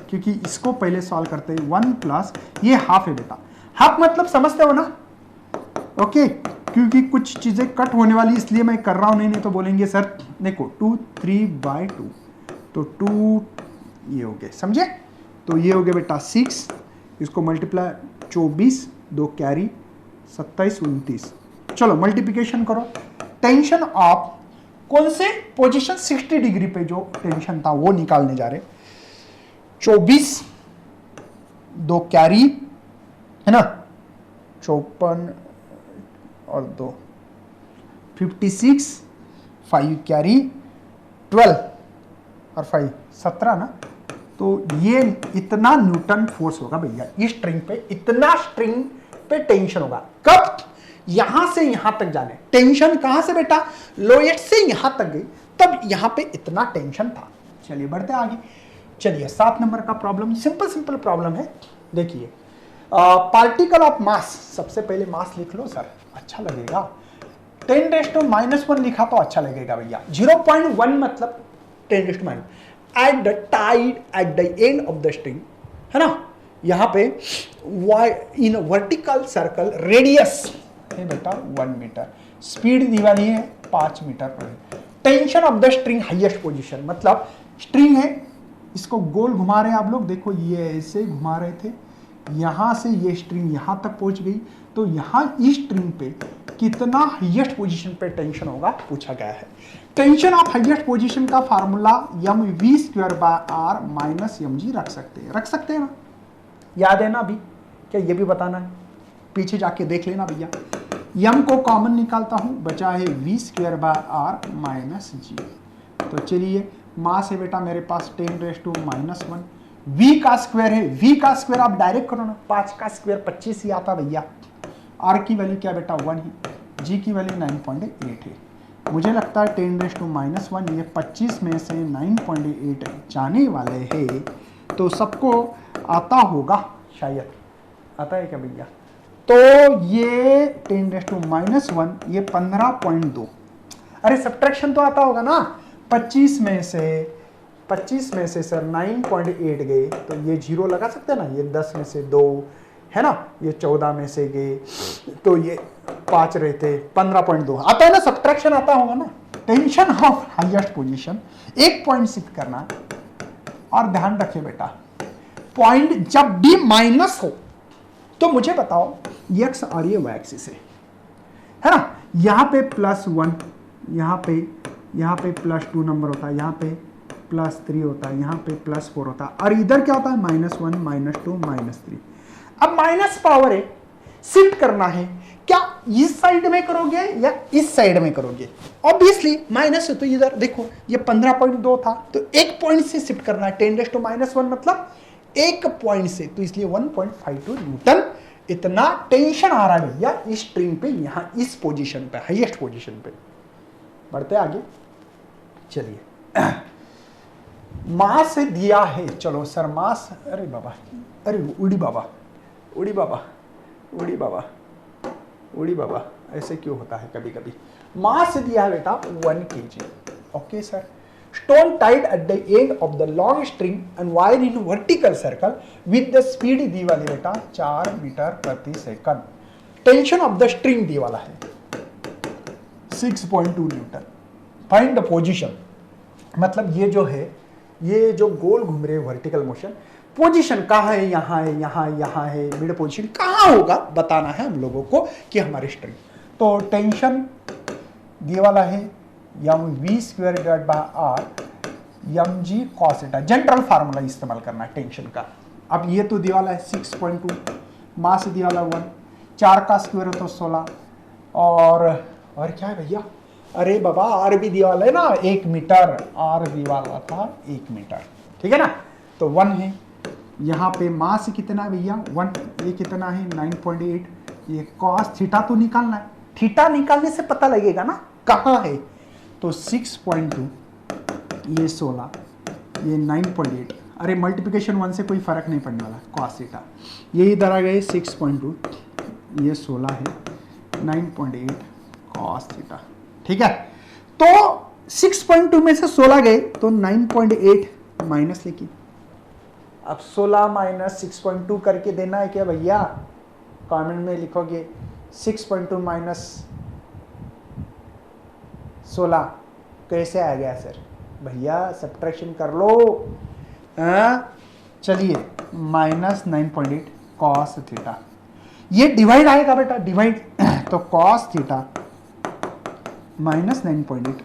क्योंकि इसको पहले सॉल्व करते हैं। 1 प्लस ये हाफ है बेटा, हाफ मतलब समझते हो ना, ओके, क्योंकि कुछ चीजें कट होने वाली इसलिए मैं कर रहा हूं, नहीं तो बोलेंगे सर देखो 2 3/2, तो 2 ये हो गए, समझे, तो ये हो गया बेटा 6, इसको मल्टीप्लाई 24, 2 कैरी 27 29, चलो मल्टीप्लिकेशन करो। टेंशन ऑफ कौन से पोजीशन 60 डिग्री पे जो टेंशन था वो निकालने जा रहे, 24 2 कैरी, है ना, 54 और 2 56, 5 कैरी 12 और 5 17 ना, तो ये इतना न्यूटन फोर्स होगा भैया इस स्ट्रिंग पे, इतना स्ट्रिंग पे टेंशन होगा। कब, यहां से यहां तक जाने, टेंशन कहां से बेटा, लोएस्ट से यहां तक गई, तब यहां पे इतना टेंशन था। चलिए बढ़ते आगे, चलिए 7 नंबर का प्रॉब्लम, सिंपल प्रॉब्लम है। देखिए पार्टिकल ऑफ मास, सबसे पहले मास लिख लो सर, अच्छा लगेगा, 10⁻⁻1 लिखा तो अच्छा लगेगा भैया, 0.1 मतलब 10⁻⁻, at the Tide at the end of the string, है ना, यहां पे इन वर्टिकल सर्कल रेडियस है बेटा 1 मीटर, स्पीड दीवानी है 5 मीटर पर। Tension of the string highest position, मतलब स्ट्रिंग है, इसको गोल घुमा रहे हैं आप लोग, देखो ये ऐसे घुमा रहे थे, यहां से ये स्ट्रिंग यहां तक पहुंच गई, तो यहां इस स्ट्रिंग पे कितना हाईएस्ट पोजीशन पे टेंशन होगा पूछा गया है। टेंशन ऑफ हाईएस्ट पोजीशन का फार्मूला mv²r माइनस mg रख सकते हैं ना, याद है ना अभी, क्या ये भी बताना है, पीछे जाके देख लेना भैया। m को कॉमन निकालता हूं, बचा है v²r माइनस g, तो चलिए मास है बेटा मेरे पास 10⁻⁻1, v का स्क्वायर है, v का स्क्वायर आप डायरेक्ट करो ना, 5 का स्क्वायर 25 ही आता भैया। r की वैल्यू क्या बेटा 1 ही, g की वैल्यू 9.8 है। मुझे लगता है 10⁻⁻1 ये 25 में से 9.8 जाने वाले हैं, तो सबको आता होगा शायद, आता है क्या भैया? तो ये 10⁻⁻1 ये 15.2, अरे सब्ट्रैक्शन तो आता होगा ना, 25 में से सर 9.8 गए तो ये 0 लगा सकते हैं ना, ये 10 में से 2 है ना, ये 14 में से गए तो ये 5 रहते, 15.2 आता है ना, सब्ट्रैक्शन आता होगा ना। टेंशन ऑफ हाईएस्ट पोजीशन, एक पॉइंट शिफ्ट करना, और ध्यान रखिए बेटा पॉइंट जब भी माइनस हो तो मुझे बताओ एक्स और ये वाई एक्सिस है ना, यहां पे +1, यहाँ पे +2 नंबर होता है, यहाँ पे +3 होता है, यहाँ पे +4 होता है, और इधर क्या होता है -1 -2 -3। अब माइनस पावर है, शिफ्ट करना है, क्या इस साइड में करोगे या इस साइड में करोगे? ऑब्वियसली माइनस है तो इधर देखो ये 15.2 था, तो एक पॉइंट से शिफ्ट करना है, 10⁻⁻1 मतलब एक पॉइंट से, तो इसलिए 1.52 न्यूटन इतना टेंशन आ रहा है भैया इस स्ट्रिंग पे, यहां इस पोजीशन पे, हाईएस्ट पोजीशन पे। बढ़ते आगे, चलिए मास दिया है, चलो सर मास, अरे बाबा, अरे उड़ी बाबा, उड़ी बाबा, उड़ी बाबा, उड़ी बाबा, ऐसे क्यों होता है कभी कभी। मास दिया है बेटा 1 kg, okay sir. Stone tied at the end of the long string and whirled in vertical circle with the speed दी वाली बेटा 4 मीटर प्रति second. Tension of the string दी वाला है 6.2 न्यूटन। फाइंड द पोजीशन, मतलब ये जो है, ये जो गोल घूम रहे वर्टिकल मोशन, पोजीशन कहाँ है, यहाँ है, यहाँ है, मिड पोजीशन कहाँ होगा बताना है हम लोगों को कि हमारे स्ट्रिंग। तो टेंशन दिए वाला है mv²/r mg cos theta, general formula इस्तेमाल करना है टेंशन का। अब ये तो दिया वाला है 6.2, मास दिया वाला 1, 4 का स्क्वायर है तो 16, और क्या है भैया, अरे बाबा आर भी दिया वाला है ना 1 मीटर, आर दिया वाला था 1 मीटर, ठीक है ना, तो 1 है। यहाँ पे मास कितना है भैया 1, ये कितना है 9.8, ये cos थीटा तो निकालना है, थीटा निकालने से पता लगेगा ना कहाँ है, तो 6.2 ये 16 ये 9.8, अरे मल्टीप्लिकेशन 1 से कोई फर्क नहीं पड़ने वाला, cos थीटा ये इधर आ गए 6.2 ये 16 है 9.8 cos थीटा, ठीक है। तो 6.2 में से 16 गए तो 9.8 माइनस, लेकिन अब 16 माइनस 6.2 करके देना है क्या भैया, कमेंट में लिखोगे 6.2 माइनस 16 कैसे आ गया सर, भैया सब्ट्रैक्शन कर लो। चलिए -9.8 cos थीटा, ये डिवाइड आएगा बेटा, डिवाइड तो cos थीटा -9.8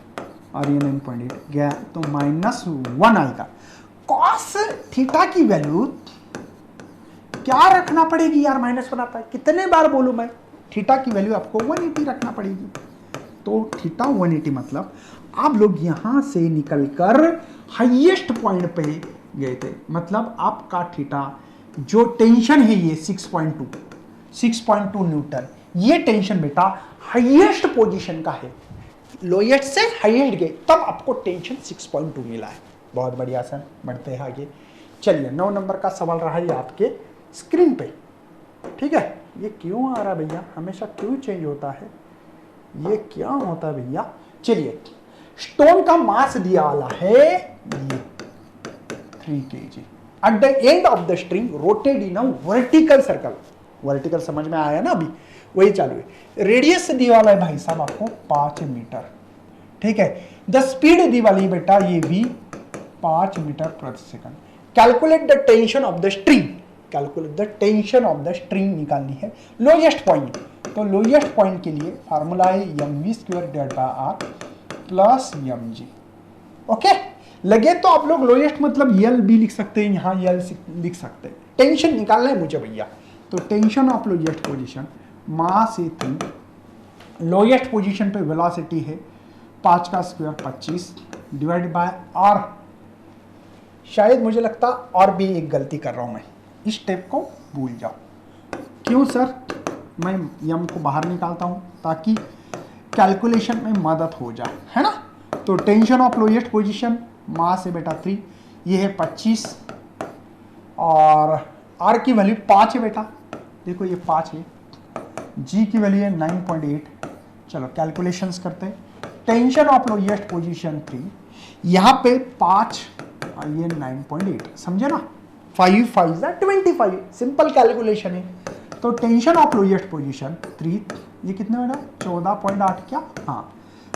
और ये 9.8 गया तो -1 आएगा। cos थीटा की वैल्यू क्या रखना पड़ेगी यार, -1 आता है, कितने बार बोलूं मैं, थीटा की वैल्यू आपको 180 रखना पड़ेगी। तो थीटा 180 मतलब आप लोग यहां से निकलकर हाईएस्ट पॉइंट पे गए थे, मतलब आपका थीटा जो टेंशन है ये 6.2 न्यूटन, ये टेंशन बेटा हाईएस्ट पोजीशन का है, लोएस्ट से हाईएस्ट गए तब आपको टेंशन 6.2 मिला है। बहुत बढ़िया सर, बढ़ते हैं आगे। चलिए 9 नंबर का सवाल रहा है आपके स्क्रीन पे, ठीक है। ये क्यों आ रहा है भैया, हमेशा क्यों चेंज होता है, ये क्या होता है भैया। चलिए स्टोन का मास दिया वाला है ये 3 kg at the end of the string rotated in a vertical circle, vertical समझ में आया ना, अभी वही चालू है। रेडियस दी वाला है भाई साहब आपको 5 मीटर, ठीक है। द स्पीड दी वाली बेटा ये भी 5 मीटर प्रति second. Calculate the tension of the string, calculate the tension of the string निकालनी है, लोएस्ट पॉइंट। तो लोएस्ट पॉइंट के लिए फार्मूला है mv²/r प्लस mg, ओके। लगे तो आप लोग लोएस्ट मतलब यल भी लिख सकते हैं, यहाँ यल लिख सकते हैं। टेंशन निकालना है मुझे भैया, तो टेंशन ऑफ लोएस्ट पोजीशन मास है 3, लोएस्ट पोजीशन पे वेलोसिटी है 5 का स्क्वायर 25 डिवाइड बाय r, शायद मुझे लगता और भी एक गलती कर रहा हूं मैं, इस स्टेप को भूल जाओ। क्यों सर? मैं यम को बाहर निकालता हूं ताकि कैलकुलेशन में मदद हो जाए, है ना। तो टेंशन ऑफ लोएस्ट पोजीशन मास है बेटा 3, ये है 25 और आर की वैल्यू 5 है बेटा, देखो ये 5 है, जी की वैल्यू है 9.8। चलो कैलकुलेशंस करते हैं। टेंशन ऑफ लोएस्ट पोजीशन 3, यहाँ पे 5 और ये 9.8, समझे ना। 5 5 25, सिंपल कैलकुलेशन है। तो टेंशन ऑफ लोएस्ट पोजीशन 3, ये कितने बेटा 14.8 क्या, हाँ।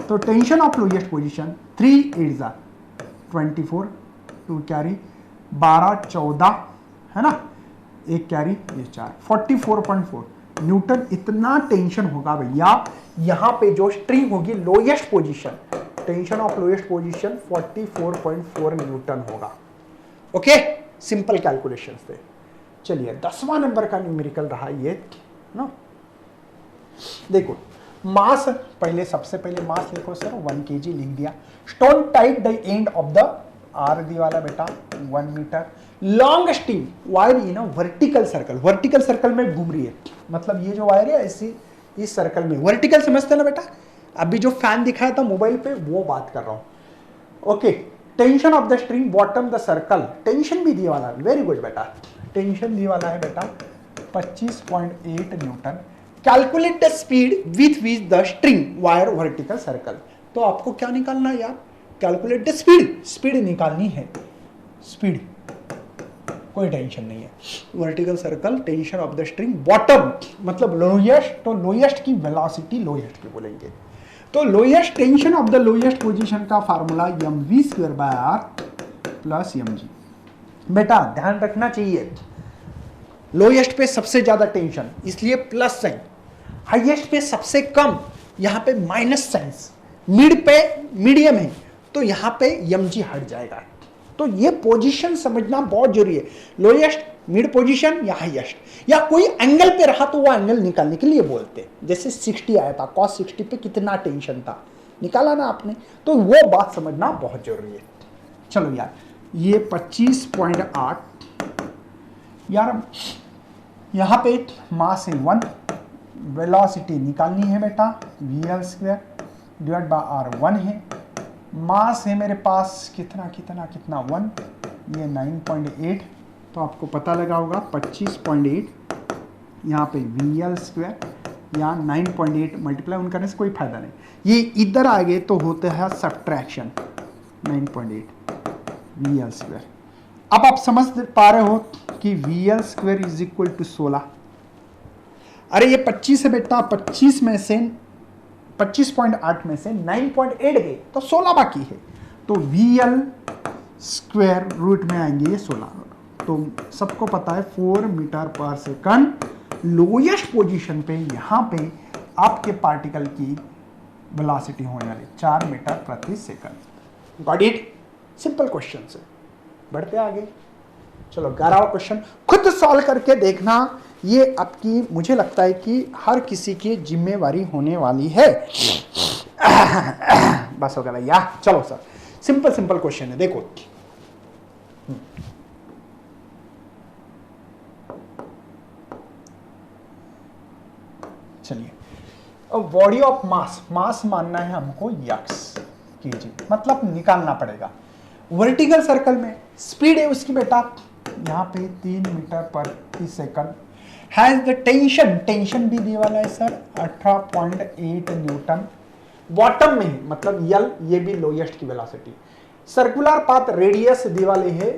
तो tension of lowest position 3 8 24, 2 carry 12 14, है ना, एक कैरी ये 4, 44.4 न्यूटन इतना टेंशन होगा भैया। यहां पे जो स्ट्रिंग होगी lowest position, tension of lowest position 44.4 Newton होगा। ओके, सिंपल कैलकुलेशन से। चलिए 10वां नंबर का न्यूमेरिकल रहा ये ना। देखो मास, पहले सबसे पहले मास लिखो सर 1 kg लिख दिया। Stone tight the end of the r दी वाला बेटा 1 metre. Long string wire in vertical circle, vertical circle में घूम रही है, मतलब ये जो वायर है ऐसी इस सर्कल में, वर्टिकल समझते ना बेटा, अभी जो फैन दिखाया था मोबाइल पे वो बात कर रहा हूं। Okay, tension of the string bottom the circle, tension भी दिया वाला, वेरी गुड बेटा, टेंशन दिया वाला है बेटा 25.8 Newton. Calculate the speed with which the string wire vertical circle. तो आपको क्या निकालना है यार, कैलकुलेट द स्पीड, स्पीड निकालनी है, स्पीड कोई टेंशन नहीं है। Vertical circle, tension of the string bottom मतलब लोएस्ट, तो लोएस्ट की वेलोसिटी लोएस्ट की बोलेंगे। तो lowest tension of the lowest position का फार्मूला mv²/r प्लस mg। बेटा ध्यान रखना चाहिए, लोएस्ट पे सबसे ज्यादा टेंशन इसलिए प्लस साइन, हाईएस्ट पे सबसे कम यहां पे माइनस साइन, मिड पे मीडियम है तो यहां पे mg हट जाएगा। तो ये पोजीशन समझना बहुत जरूरी है, लोएस्ट, मिड पोजीशन या हाईएस्ट, या कोई एंगल पे रहा तो वो एंगल निकालने के लिए बोलते हैं। जैसे 60 आया था, cos 60 पे कितना टेंशन था, निकाला ना आपने, तो वो बात समझना बहुत जरूरी है। चलो यार ये 25.8, यार यहां पे मास है 1, वेलोसिटी निकालनी है बेटा VL² डिवाइड बाय R 1 है, मास है मेरे पास कितना कितना कितना 1, ये 9.8, तो आपको पता लगा होगा 25.8 यहाँ पे VL² या 9.8 मल्टीप्लाई उन करने से कोई फायदा नहीं, ये इधर आ गए तो होते हैं सब्ट्रैक्शन 9.8 VL²। अब आप समझ पा रहे हो कि VL² इज इक्वल टू 16। अरे ये 25 है बेटा, 25 में से 25.8 में से 9.8 गए तो 16 बाकी है, तो VL² रूट में आएंगे ये 16। तो सबको पता है 4 मीटर पर सेकंड लोएस्ट पोजीशन पे यहाँ पे आपके पार्टिकल की वेलोसिटी होने वाली 4 मीटर प्रति second. Got it? Simple question से बढ़ते आगे। चलो 11वां क्वेश्चन खुद सॉल्व करके देखना, ये आपकी मुझे लगता है कि हर किसी की जिम्मेवारी होने वाली है। बस हो गया भैया, चलो सर सिंपल सिंपल क्वेश्चन है, देखो चलिए। अब बॉडी ऑफ मास, मास मानना है हमको यक्स kg, मतलब निकालना पड़ेगा। वर्टिकल सर्कल में स्पीड है उसकी बेटा यहाँ पे 3 मीटर प्रति second, has the tension, tension भी दिए वाला है सर 18.8 न्यूटन। बॉटम में मतलब यल, ये भी लोएस्ट की वेलोसिटी। सर्कुलर पाथ रेडियस दिए वाले है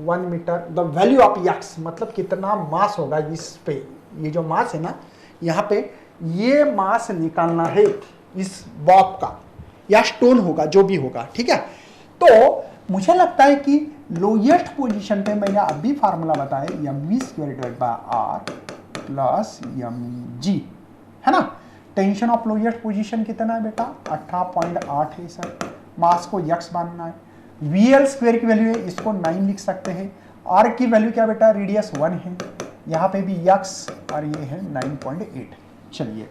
1 metre. The value of x मतलब कितना मास होगा इस पे, ये जो मास है ना यहाँ पे, ये मास निकालना है इस बॉब का या स्टोन होगा जो भी होगा, ठीक है। तो मुझे लगता है कि लोएस्ट पोजीशन पे मैंने अभी फार्मूला बताया mv²/r प्लस mg, है ना। टेंशन ऑफ लोएस्ट पोजीशन कितना है बेटा 18.8 है सर, मास को यक्स मानना है। VL² की वैल्यू है, इसको 9 लिख सकते हैं। R की वैल्यू क्या बेटा, रेडियस 1 है, यहाँ पे भी यक्स और ये है 9.8। चलिए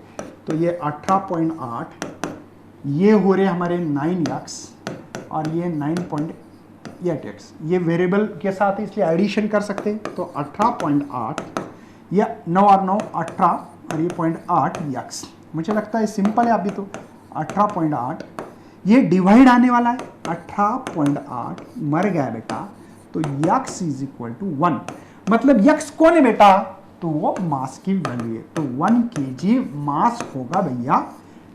तो ये 18.8, ये हो रहे हमारे 9 यक्स और ये 9.8 ये x, ये वेरिएबल के साथ इसलिए एडिशन कर सकते हैं, तो 18.8 या 9 और 9 18 और ये 0.8 x। मुझे लगता है सिंपल है अभी तो 18.8, ये डिवाइड आने वाला है 18.8 मर गया बेटा, तो x इज इक्वल टू 1। मतलब x कौन है बेटा, तो वो मास की वैल्यू है, तो 1 kg मास होगा भैया,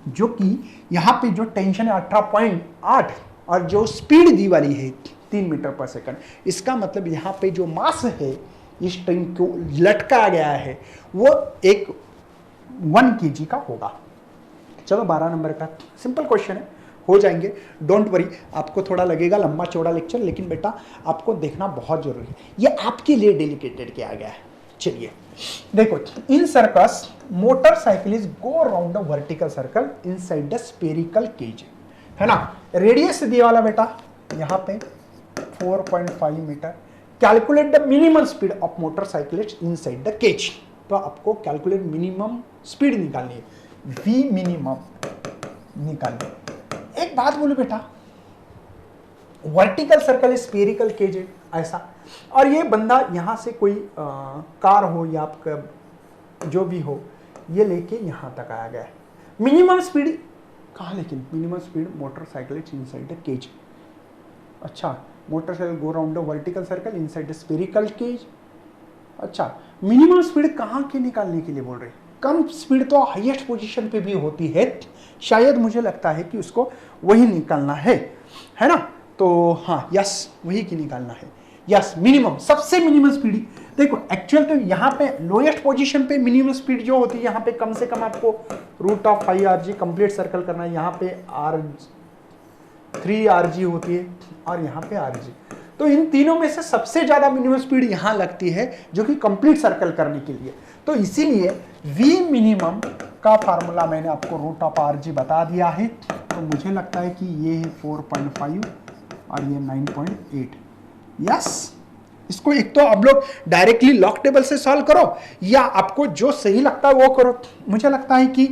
जो कि यहाँ पे जो टेंशन है 18.8 और जो स्पीड दी वाली है 3 मीटर पर सेकंड, इसका मतलब यहाँ पे जो मास है इस ट्रेन को लटका गया है वो एक 1 kg का होगा। चलो 12 नंबर का सिंपल क्वेश्चन है, हो जाएंगे, डोंट वरी। आपको थोड़ा लगेगा लंबा चौड़ा लेक्चर, लेकिन बेटा आपको देखना बहुत जरूरी है, ये आपके लिए डेडिकेटेड किया गया है। चलिए देखो, in circus motorcycle is go round the vertical circle inside the spherical cage, है ना। रेडियस दिया वाला बेटा यहाँ पे 4.5 metre. Calculate the minimum speed of motorcycle inside the cage, तो आपको कैलकुलेट मिनिमम स्पीड निकालनी है, वी मिनिमम निकालनी है। एक बात बोलो बेटा, वर्टिकल सर्कल स्फेरिकल केज है ऐसा, और ये बंदा यहां से कोई कार हो या आपका जो भी हो, ये लेके यहां तक आया गया है। मिनिमम स्पीड कहाँ, लेकिन minimum speed motorcycle inside the cage. अच्छा, motorcycle go round the vertical circle inside the spherical cage. अच्छा, मिनिमम स्पीड कहाँ के निकालने के लिए बोल रहे हैं? कम स्पीड तो हाईएस्ट पोजीशन पे भी होती है, शायद मुझे लगता है कि उसको वही निकालना है ना। तो हाँ, यस, वही की निकालना है, यस। मिनिमम, सबसे मिनिमम स्पीड देखो, एक्चुअल तो यहाँ पे लोएस्ट पोजीशन पे मिनिमम स्पीड जो होती है, यहाँ पे कम से कम आपको √5 rg कंप्लीट सर्कल करना है, यहाँ पे 3 rg होती है और यहाँ पे rg। तो इन तीनों में से सबसे ज्यादा मिनिमम स्पीड यहाँ लगती है, जो कि कंप्लीट सर्कल करने के लिए। तो इसीलिए v मिनिमम का फार्मूला मैंने आपको √rg बता दिया है। तो मुझे लगता है कि ये है 4.5 और ये 9.8। यस, इसको एक तो आप लोग डायरेक्टली लॉग टेबल से सॉल्व करो, या आपको जो सही लगता है वो करो। मुझे लगता है कि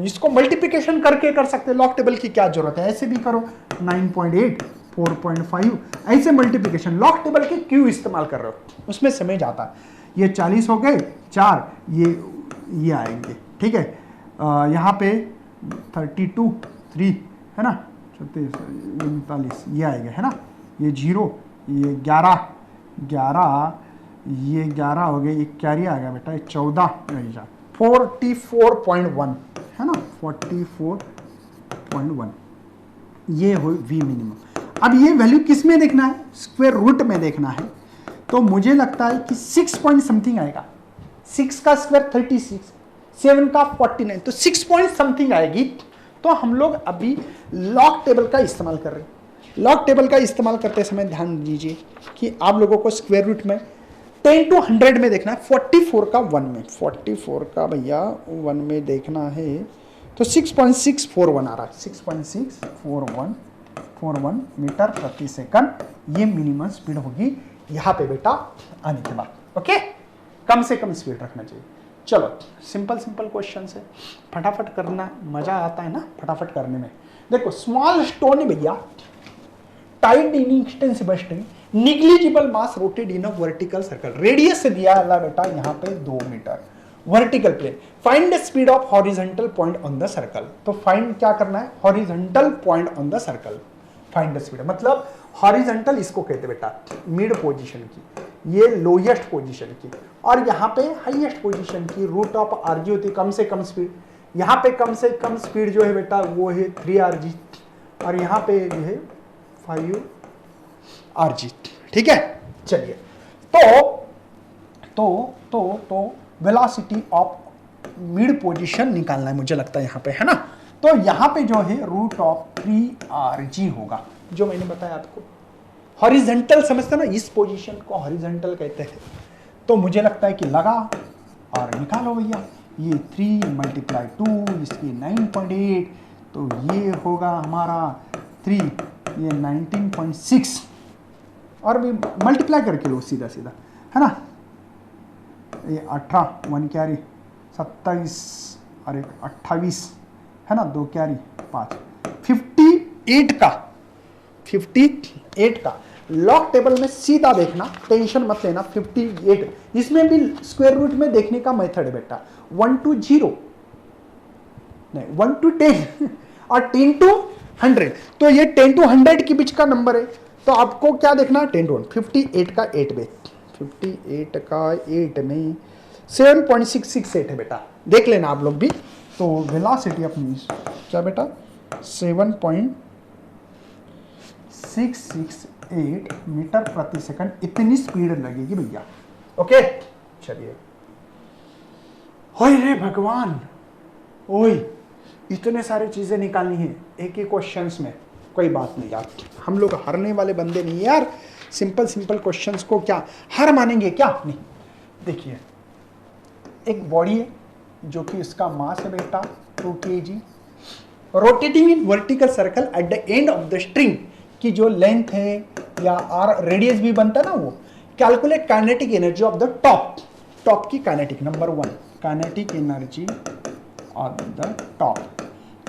इसको मल्टीप्लिकेशन करके कर सकते हैं, लॉग टेबल की क्या जरूरत है, ऐसे भी करो। 9.8 4.5 ऐसे मल्टीप्लिकेशन, लॉग टेबल के क्यों इस्तेमाल कर रहे हो, उसमें समझ आता है। ये 40 हो गए, 4 ये आएंगे, ठीक है। यहाँ पे 32 3 है ना, 39 ये आएगा, है ना। ये 0, ये 11 ये 11 हो गए, ये कैरी आ गया बेटा, ये 14 44.1 है ना, 44.1 ये हो वी मिनिमम। अब ये वैल्यू किस में देखना है, स्क्वायर रूट में देखना है। तो मुझे लगता है कि 6 पॉइंट समथिंग आएगा, 6 का स्क्वायर 36, 7 का 49, तो 6 पॉइंट समथिंग आएगी। तो हम लोग अभी लॉग टेबल का इस्तेमाल कर रहे हैं। लॉग टेबल का इस्तेमाल करते समय ध्यान दीजिए कि आप लोगों को स्क्वायर रूट में 10 to 100 में देखना है, 44 का 1 में, 44 का भैया 1 में देखना है, तो 6.641 आ रहा है, 6.641 मीटर प्रति सेकंड ये मिनिमम स्पीड होगी यहाँ पे बेटा आने के बाद। ओके, कम से कम स्पीड रखना चाहिए। चलो, सिंपल क्वेश्चन है, फटाफट करना, मजा आता है ना फटाफट करने में। देखो, स्मॉल स्टोन है भैया, tied in extensible string, negligible mass rotated in a vertical circle, radius से दिया है बेटा यहाँ पे 2 metre, vertical plane. Find the speed of horizontal point on the circle. तो फाइंड क्या करना है, horizontal point on the circle, find the speed. मतलब हॉरिजॉन्टल इसको कहते बेटा मिड पोजीशन की, ये लोएस्ट पोजीशन की, और यहाँ पे हाईएस्ट पोजीशन की √rg होती है, कम से कम स्पीड। यहाँ पे कम से कम स्पीड जो है बेटा वो है 3rg, और यहाँ पे जो है 5rg, ठीक है। चलिए, तो वेलोसिटी ऑफ मिड पोजीशन निकालना है मुझे लगता है यहाँ पे, है ना। तो यहाँ पे जो है √3rg होगा, जो मैंने बताया आपको। हॉरिजॉन्टल समझते ना, इस पोजीशन को हॉरिजॉन्टल कहते हैं। तो मुझे लगता है कि लगा और निकालो भैया, ये 3 × 2 इसकी 9.8, तो ये होगा हमारा 3, ये 19.6, और भी मल्टीप्लाई करके लो सीधा सीधा, है ना। ये 18 1 कैरी 27 और एक 28 है ना, 2 कैरी 5, 58 का लॉग टेबल में सीधा देखना, टेंशन मत लेना। 58 इसमें भी स्क्वायर रूट में देखने का मेथड है बेटा, 1 to 0 नहीं 1 to 10 और 10 to 100। तो ये 10 to 100 के बीच का नंबर है, तो आपको क्या देखना है 10 to 1। 58 का 8 में 58 का 8 में 7.668 है बेटा, देख लेना आप लोग भी। तो वेलोसिटी अपनी क्या बेटा 7.668 मीटर प्रति सेकंड, इतनी स्पीड लगेगी भैया। ओके चलिए। ओए रे भगवान, ओए इतने सारी चीजें निकालनी है एक ही क्वेश्चंस में। कोई बात नहीं यार, हम लोग हारने वाले बंदे नहीं यार। सिंपल सिंपल क्वेश्चंस को क्या हार मानेंगे क्या? नहीं। देखिए एक बॉडी है जो कि इसका मास है बेटा 2 kg, rotating in vertical circle at the end of the string की जो लेंथ है या आर रेडियस भी बनता है ना वो। Calculate kinetic energy of the top की kinetic. Number 1 kinetic energy of the top.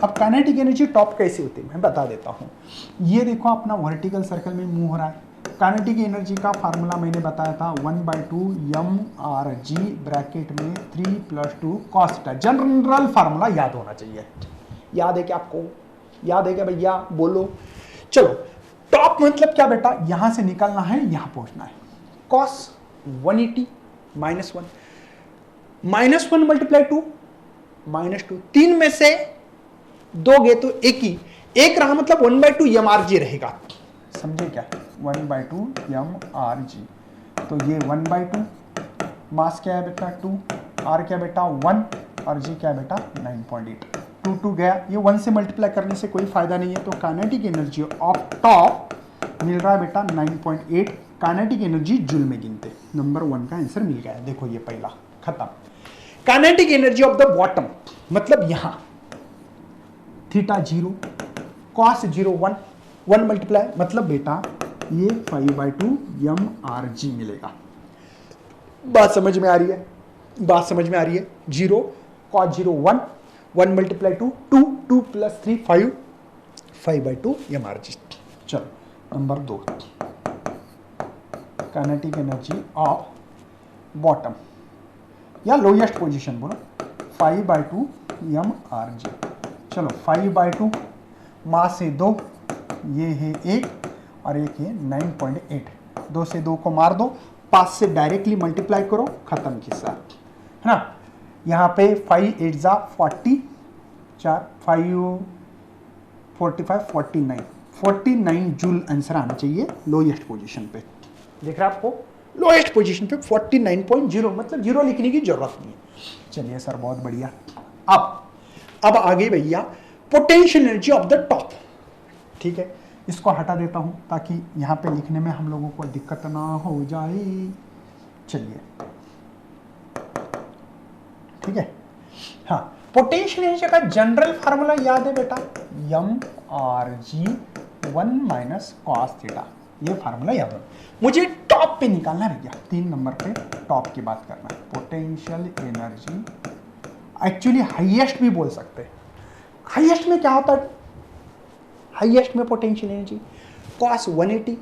अब काइनेटिक एनर्जी टॉप कैसे होती है मैं बता देता हूँ। ये देखो अपना वर्टिकल सर्कल में मूव हो रहा है। काइनेटिक एनर्जी का फार्मूला मैंने बताया था 1/2 mRg ब्रैकेट में 3 + 2 cos θ। जनरल फार्मूला याद होना चाहिए। याद है क्या आपको? याद है क्या भैया? बोलो। चलो टॉप मतलब क्या बेटा, यहां से निकलना है यहां पहुंचना है। cos 180 -1 -1 × 2 -2, 3 में से दोगे तो एक ही, एक रहा मतलब 1/2 mRg रहेगा। समझे क्या? 1/2 mRg। तो ये 1/2 मास क्या है बेटा 2, r क्या बेटा 1 और g क्या बेटा 9.8। 2 गया, ये 1 से मल्टीप्लाई करने से कोई फायदा नहीं है। तो काइनेटिक एनर्जी ऑफ टॉप मिल रहा है बेटा 9.8। काइनेटिक एनर्जी जूल में गिनते। नंबर 1 का आंसर मिल गया। देखो ये पहला खत्म। Kinetic energy of the bottom मतलब यहां थीटा 0 cos 0 1 मल्टीप्लाई मतलब बेटा ये 5/2 mRg मिलेगा। बात समझ में आ रही है? बात समझ में आ रही है? 0 cos 0 1 1 × 2 2 + 3 5 5/2 mRg। चलो number 2 kinetic energy of bottom या लोएस्ट पोजीशन बोलो 5/2 mRg। चलो 5/2 मास से 2, ये है 1 और एक है 9.8। 2 से 2 को मार दो, 5 से डायरेक्टली मल्टीप्लाई करो, खत्म किस्सा है ना। यहाँ पे 5 8 जा 40 4 5 45 49 जूल आंसर आना चाहिए लोएस्ट पोजीशन पे। देख रहे हैं आपको? लोएस्ट पोजीशन पे 49.0 मतलब 0 लिखने की जरूरत नहीं है। चलिए सर बहुत बढ़िया। अब आगे भैया potential energy of the top. ठीक है, इसको हटा देता हूं ताकि यहां पे लिखने में हम लोगों को दिक्कत ना हो जाए। चलिए ठीक है। हाँ, पोटेंशियल एनर्जी का जनरल फार्मूला याद है बेटा mRg 1 - cos θ। ये फार्मूला याद है। मुझे टॉप पे निकालना है भैया, 3 नंबर पे टॉप की बात करना है। पोटेंशियल एनर्जी एक्चुअली हाईएस्ट भी बोल सकते हैं। हाईएस्ट में क्या होता है? हाईएस्ट में potential energy cos 180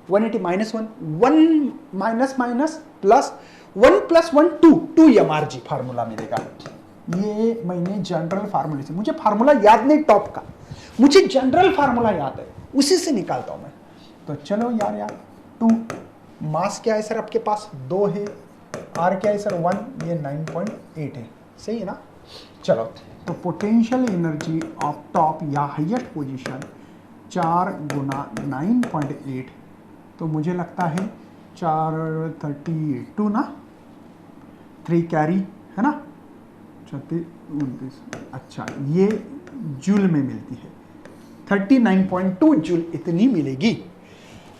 -1 1 plus 1 + 1 2 mRg formula मिलेगा। ये मैंने जनरल फार्मूले से, मुझे फार्मूला याद नहीं टॉप का, मुझे जनरल फार्मूला याद है, उसी से निकालता हूं मैं। तो चलो यार 2 मास क्या है सर आपके पास 2 है, r क्या है सर 1, ये 9.8 है। सही है ना? चलो तो पोटेंशियल एनर्जी ऑफ टॉप या हाईएस्ट पोजीशन 4 × 9.8, तो मुझे लगता है 432 ना, 3 कैरी है ना, 36 29। अच्छा ये जूल में मिलती है 39.2 जूल इतनी मिलेगी।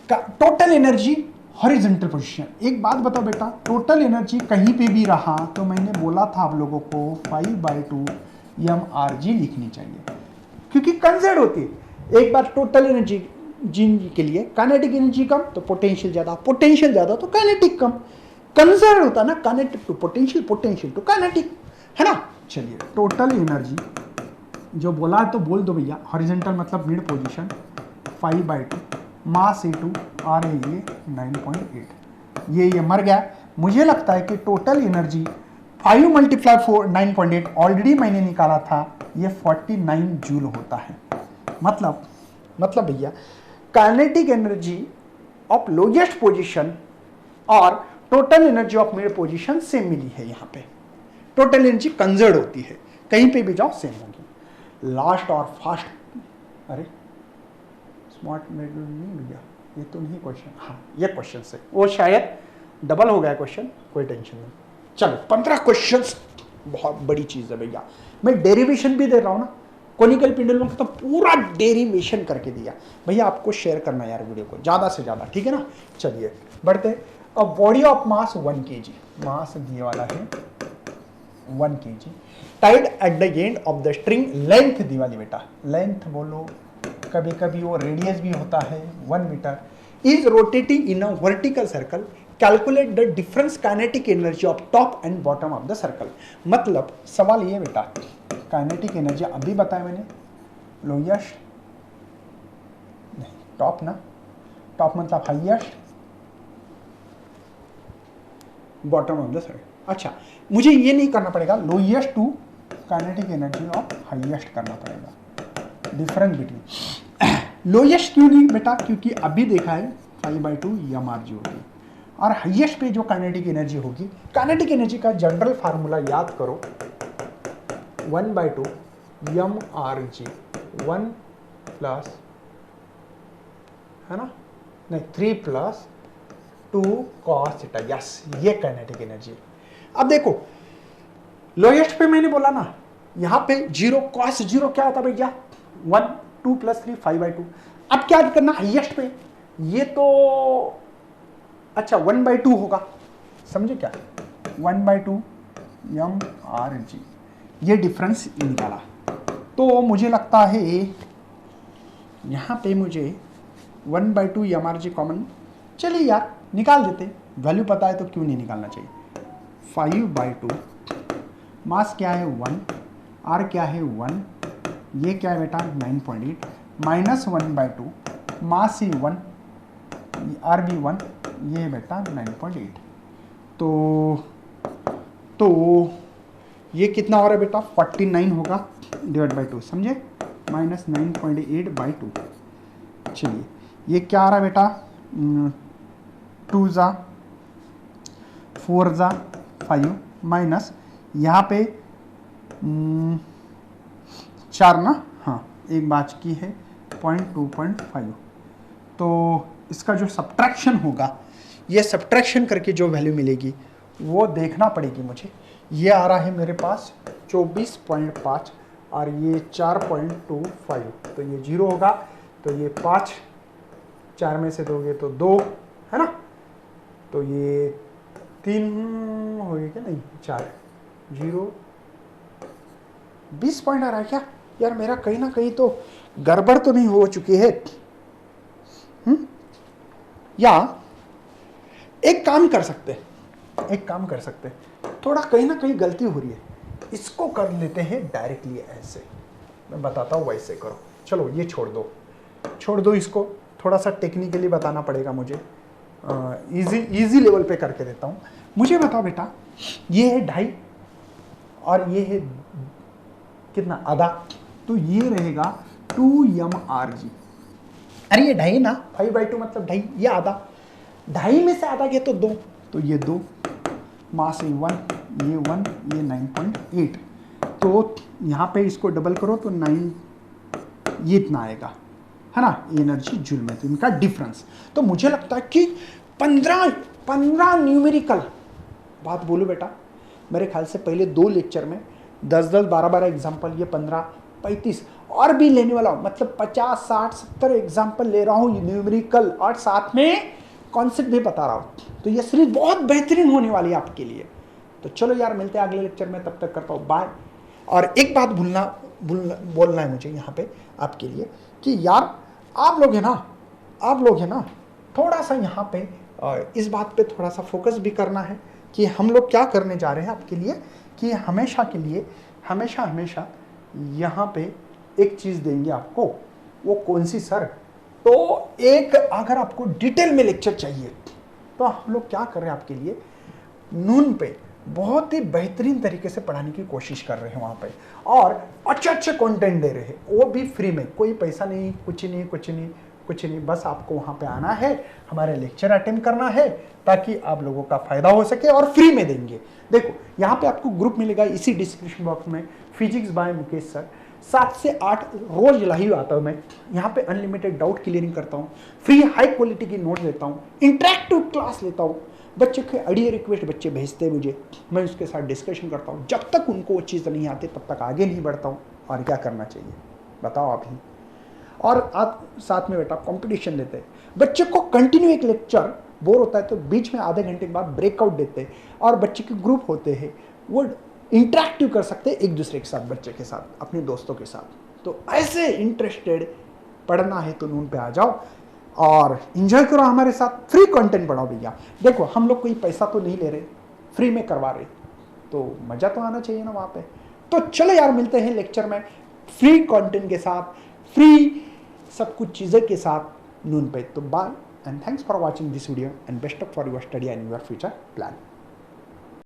Total energy horizontal position. एक बात बताओ बेटा, टोटल एनर्जी कहीं पे भी रहा तो मैंने बोला था आप लोगों को 5/2 mRg लिखनी चाहिए क्योंकि कंजर्व होती है। एक बार टोटल एनर्जी जिन के लिए काइनेटिक एनर्जी कम तो पोटेंशियल ज्यादा, पोटेंशियल ज्यादा तो काइनेटिक कम। कंजर्व होता ना, kinetic to potential, potential to kinetic, है ना। चलिए टोटल एनर्जी जो बोला है तो बोल दो भैया। हॉरिजॉन्टल मतलब मिड पोजीशन 5/2 मास E2 और ये 9.8, ये मर गया। मुझे लगता है कि टोटल एनर्जी 5 मल्टीप्लाई 4 9.8 ऑलरेडी मैंने निकाला था, ये 49 जूल होता है। मतलब भैया kinetic energy of lowest position और total energy of mid position same मिली है। यहाँ पे टोटल एनर्जी कंजर्व होती है, कहीं पे भी जाओ सेम होगी। लास्ट और फास्ट, अरे स्मार्ट मेथड नहीं भैया, ये तो नहीं क्वेश्चन, हाँ ये क्वेश्चन से वो शायद डबल हो गया क्वेश्चन, कोई टेंशन नहीं। चलो 15 क्वेश्चंस, बहुत बड़ी चीज है भैया। मैं डेरिवेशन भी दे रहा हूँ ना, कोनिकल पेंडुलम का तो पूरा डेरिवेशन करके दिया भैया। आपको शेयर करना यार वीडियो को ज़्यादा से ज़्यादा, ठीक है ना। चलिए बढ़ते। अब body of mass 1 kg, mass दिए वाला है 1 kg, tied at the end of the string, length दी वाली बेटा, लेंथ बोलो, कभी कभी वो रेडियस भी होता है 1 metre, is rotating in a vertical circle, calculate the difference kinetic energy of top and bottom of the circle. मतलब सवाल ये बेटा, काइनेटिक एनर्जी अभी बताया मैंने, लोएस्ट नहीं टॉप ना, टॉप मतलब highest, bottom of the circle. अच्छा मुझे ये नहीं करना पड़ेगा, lowest to kinetic energy of highest करना पड़ेगा, डिफरेंस बिटवीन। लोएस्ट क्यों नहीं बेटा, क्योंकि अभी देखा है 5/2 mRg होगी, और हाईएस्ट पे जो काइनेटिक एनर्जी होगी, काइनेटिक एनर्जी का जनरल फार्मूला याद करो, 1/2 mRg, 1 प्लस है ना, नहीं 3 प्लस 2 cos थीटा, यस ये काइनेटिक एनर्जी। अब देखो लोएस्ट पे मैंने बोला ना, यहां पे 0 cos 0 क्या होता भैया, 1 2 प्लस 3 5/2। अब क्या करना हाईएस्ट पे, ये तो अच्छा 1/2 होगा, समझे क्या, 1/2 mRg, ये डिफरेंस निकाला। तो मुझे लगता है यहाँ पे मुझे 1/2 mRg कॉमन, चलिए यार निकाल देते, वैल्यू पता है तो क्यों नहीं निकालना चाहिए। 5/2 मास क्या है 1, आर क्या है 1, ये क्या है बेटा 9.8, माइनस 1/2 मास ही 1, आर भी 1, ये बेटा 9.8। तो ये कितना हो रहा है बेटा 49 होगा, डिवाइड बाई 2, समझे, माइनस 9.8/2। चलिए ये क्या आ रहा है बेटा, 2 ज़ा 4 ज़ा 5, माइनस यहाँ पे 4 ना, हाँ एक बात की है 0.2.5। तो इसका जो सब्ट्रैक्शन होगा, ये सब्ट्रैक्शन करके जो वैल्यू मिलेगी वो देखना पड़ेगी मुझे। ये आ रहा है मेरे पास 24.5 और ये 4.25, तो ये 0 होगा, तो ये 5, 4 में से दोगे तो 2 है ना, तो ये 3 हो गया क्या, नहीं 4, 0 20 पॉइंट आ रहा है क्या यार मेरा, कहीं ना कहीं तो गड़बड़ तो नहीं हो चुकी है। या एक काम कर सकते, थोड़ा कहीं ना कहीं गलती हो रही है, इसको कर लेते हैं डायरेक्टली ऐसे, मैं बताता हूँ वैसे करो। चलो ये छोड़ दो इसको, थोड़ा सा टेक्निकली बताना पड़ेगा मुझे, इजी लेवल पे करके देता हूँ। मुझे बताओ बेटा, ये है 2.5 और ये है कितना, आधा, तो ये रहेगा 2 mRg। अरे ये 2.5 ना, 5/2 मतलब 2.5, ये आधा, 2.5 में से आधा गया तो 2, तो ये 2, मास 1, ये 1, ये 9.8, तो यहाँ पे इसको डबल करो तो 9, ये इतना आएगा है ना, एनर्जी जूल में, तो इनका डिफरेंस। तो मुझे लगता है कि 15 न्यूमेरिकल बात बोलो बेटा, मेरे ख्याल से पहले 2 लेक्चर में 10-10 12-12 एग्जाम्पल, ये 15-35 और भी लेने वाला हूँ, मतलब 50-60-70 एग्जाम्पल ले रहा हूँ न्यूमेरिकल, और साथ में कॉन्सेप्ट भी बता रहा हूँ। तो ये सीरीज बहुत बेहतरीन होने वाली है आपके लिए। तो चलो यार मिलते हैं अगले लेक्चर में, तब तक करता हूँ बाय। और एक बात बोलना है मुझे यहाँ पे आपके लिए कि यार आप लोग है ना थोड़ा सा यहाँ पे इस बात पे थोड़ा सा फोकस भी करना है कि हम लोग क्या करने जा रहे हैं आपके लिए, कि हमेशा के लिए हमेशा यहाँ पे एक चीज़ देंगे आपको। वो कौन सी सर, तो एक अगर आपको डिटेल में लेक्चर चाहिए तो हम लोग क्या कर रहे हैं आपके लिए, नून पे बहुत ही बेहतरीन तरीके से पढ़ाने की कोशिश कर रहे हैं वहाँ पे, और अच्छे अच्छे कंटेंट दे रहे हैं, वो भी फ्री में, कोई पैसा नहीं, कुछ नहीं कुछ नहीं कुछ नहीं, बस आपको वहाँ पे आना है, हमारे लेक्चर अटेंड करना है ताकि आप लोगों का फायदा हो सके, और फ्री में देंगे। देखो यहाँ पे आपको ग्रुप मिलेगा इसी डिस्क्रिप्शन बॉक्स में, फिजिक्स बाय मुकेश सर, 7 से 8 रोज लाइव आता हूँ मैं, यहाँ पे अनलिमिटेड डाउट क्लियरिंग करता हूँ, फ्री हाई क्वालिटी की नोट देता हूँ, इंटरेक्टिव क्लास लेता हूँ, बच्चे के ऑडियो रिक्वेस्ट बच्चे भेजते हैं मुझे, मैं उसके साथ डिस्कशन करता हूँ, जब तक उनको वो चीज़ नहीं आती तब तक आगे नहीं बढ़ता हूँ। और क्या करना चाहिए बताओ आप ही। और आप साथ में बेटा कंपटीशन देते हैं, बच्चे को कंटिन्यू एक लेक्चर बोर होता है तो बीच में आधे घंटे के बाद ब्रेकआउट देते हैं, और बच्चे के ग्रुप होते हैं, वो इंटरेक्टिव कर सकते हैं एक दूसरे के साथ, बच्चे के साथ, अपने दोस्तों के साथ। तो ऐसे इंटरेस्टेड पढ़ना है तो नून पे आ जाओ और इंजॉय करो हमारे साथ, फ्री कंटेंट पढ़ाओ भैया। देखो हम लोग कोई पैसा तो नहीं ले रहे, फ्री में करवा रहे, तो मजा तो आना चाहिए ना वहाँ पे। तो चलो यार मिलते हैं लेक्चर में फ्री कंटेंट के साथ, फ्री सब कुछ चीज़ें के साथ नून पे। तो bye and thanks for watching this video and best of for your study and your future plan.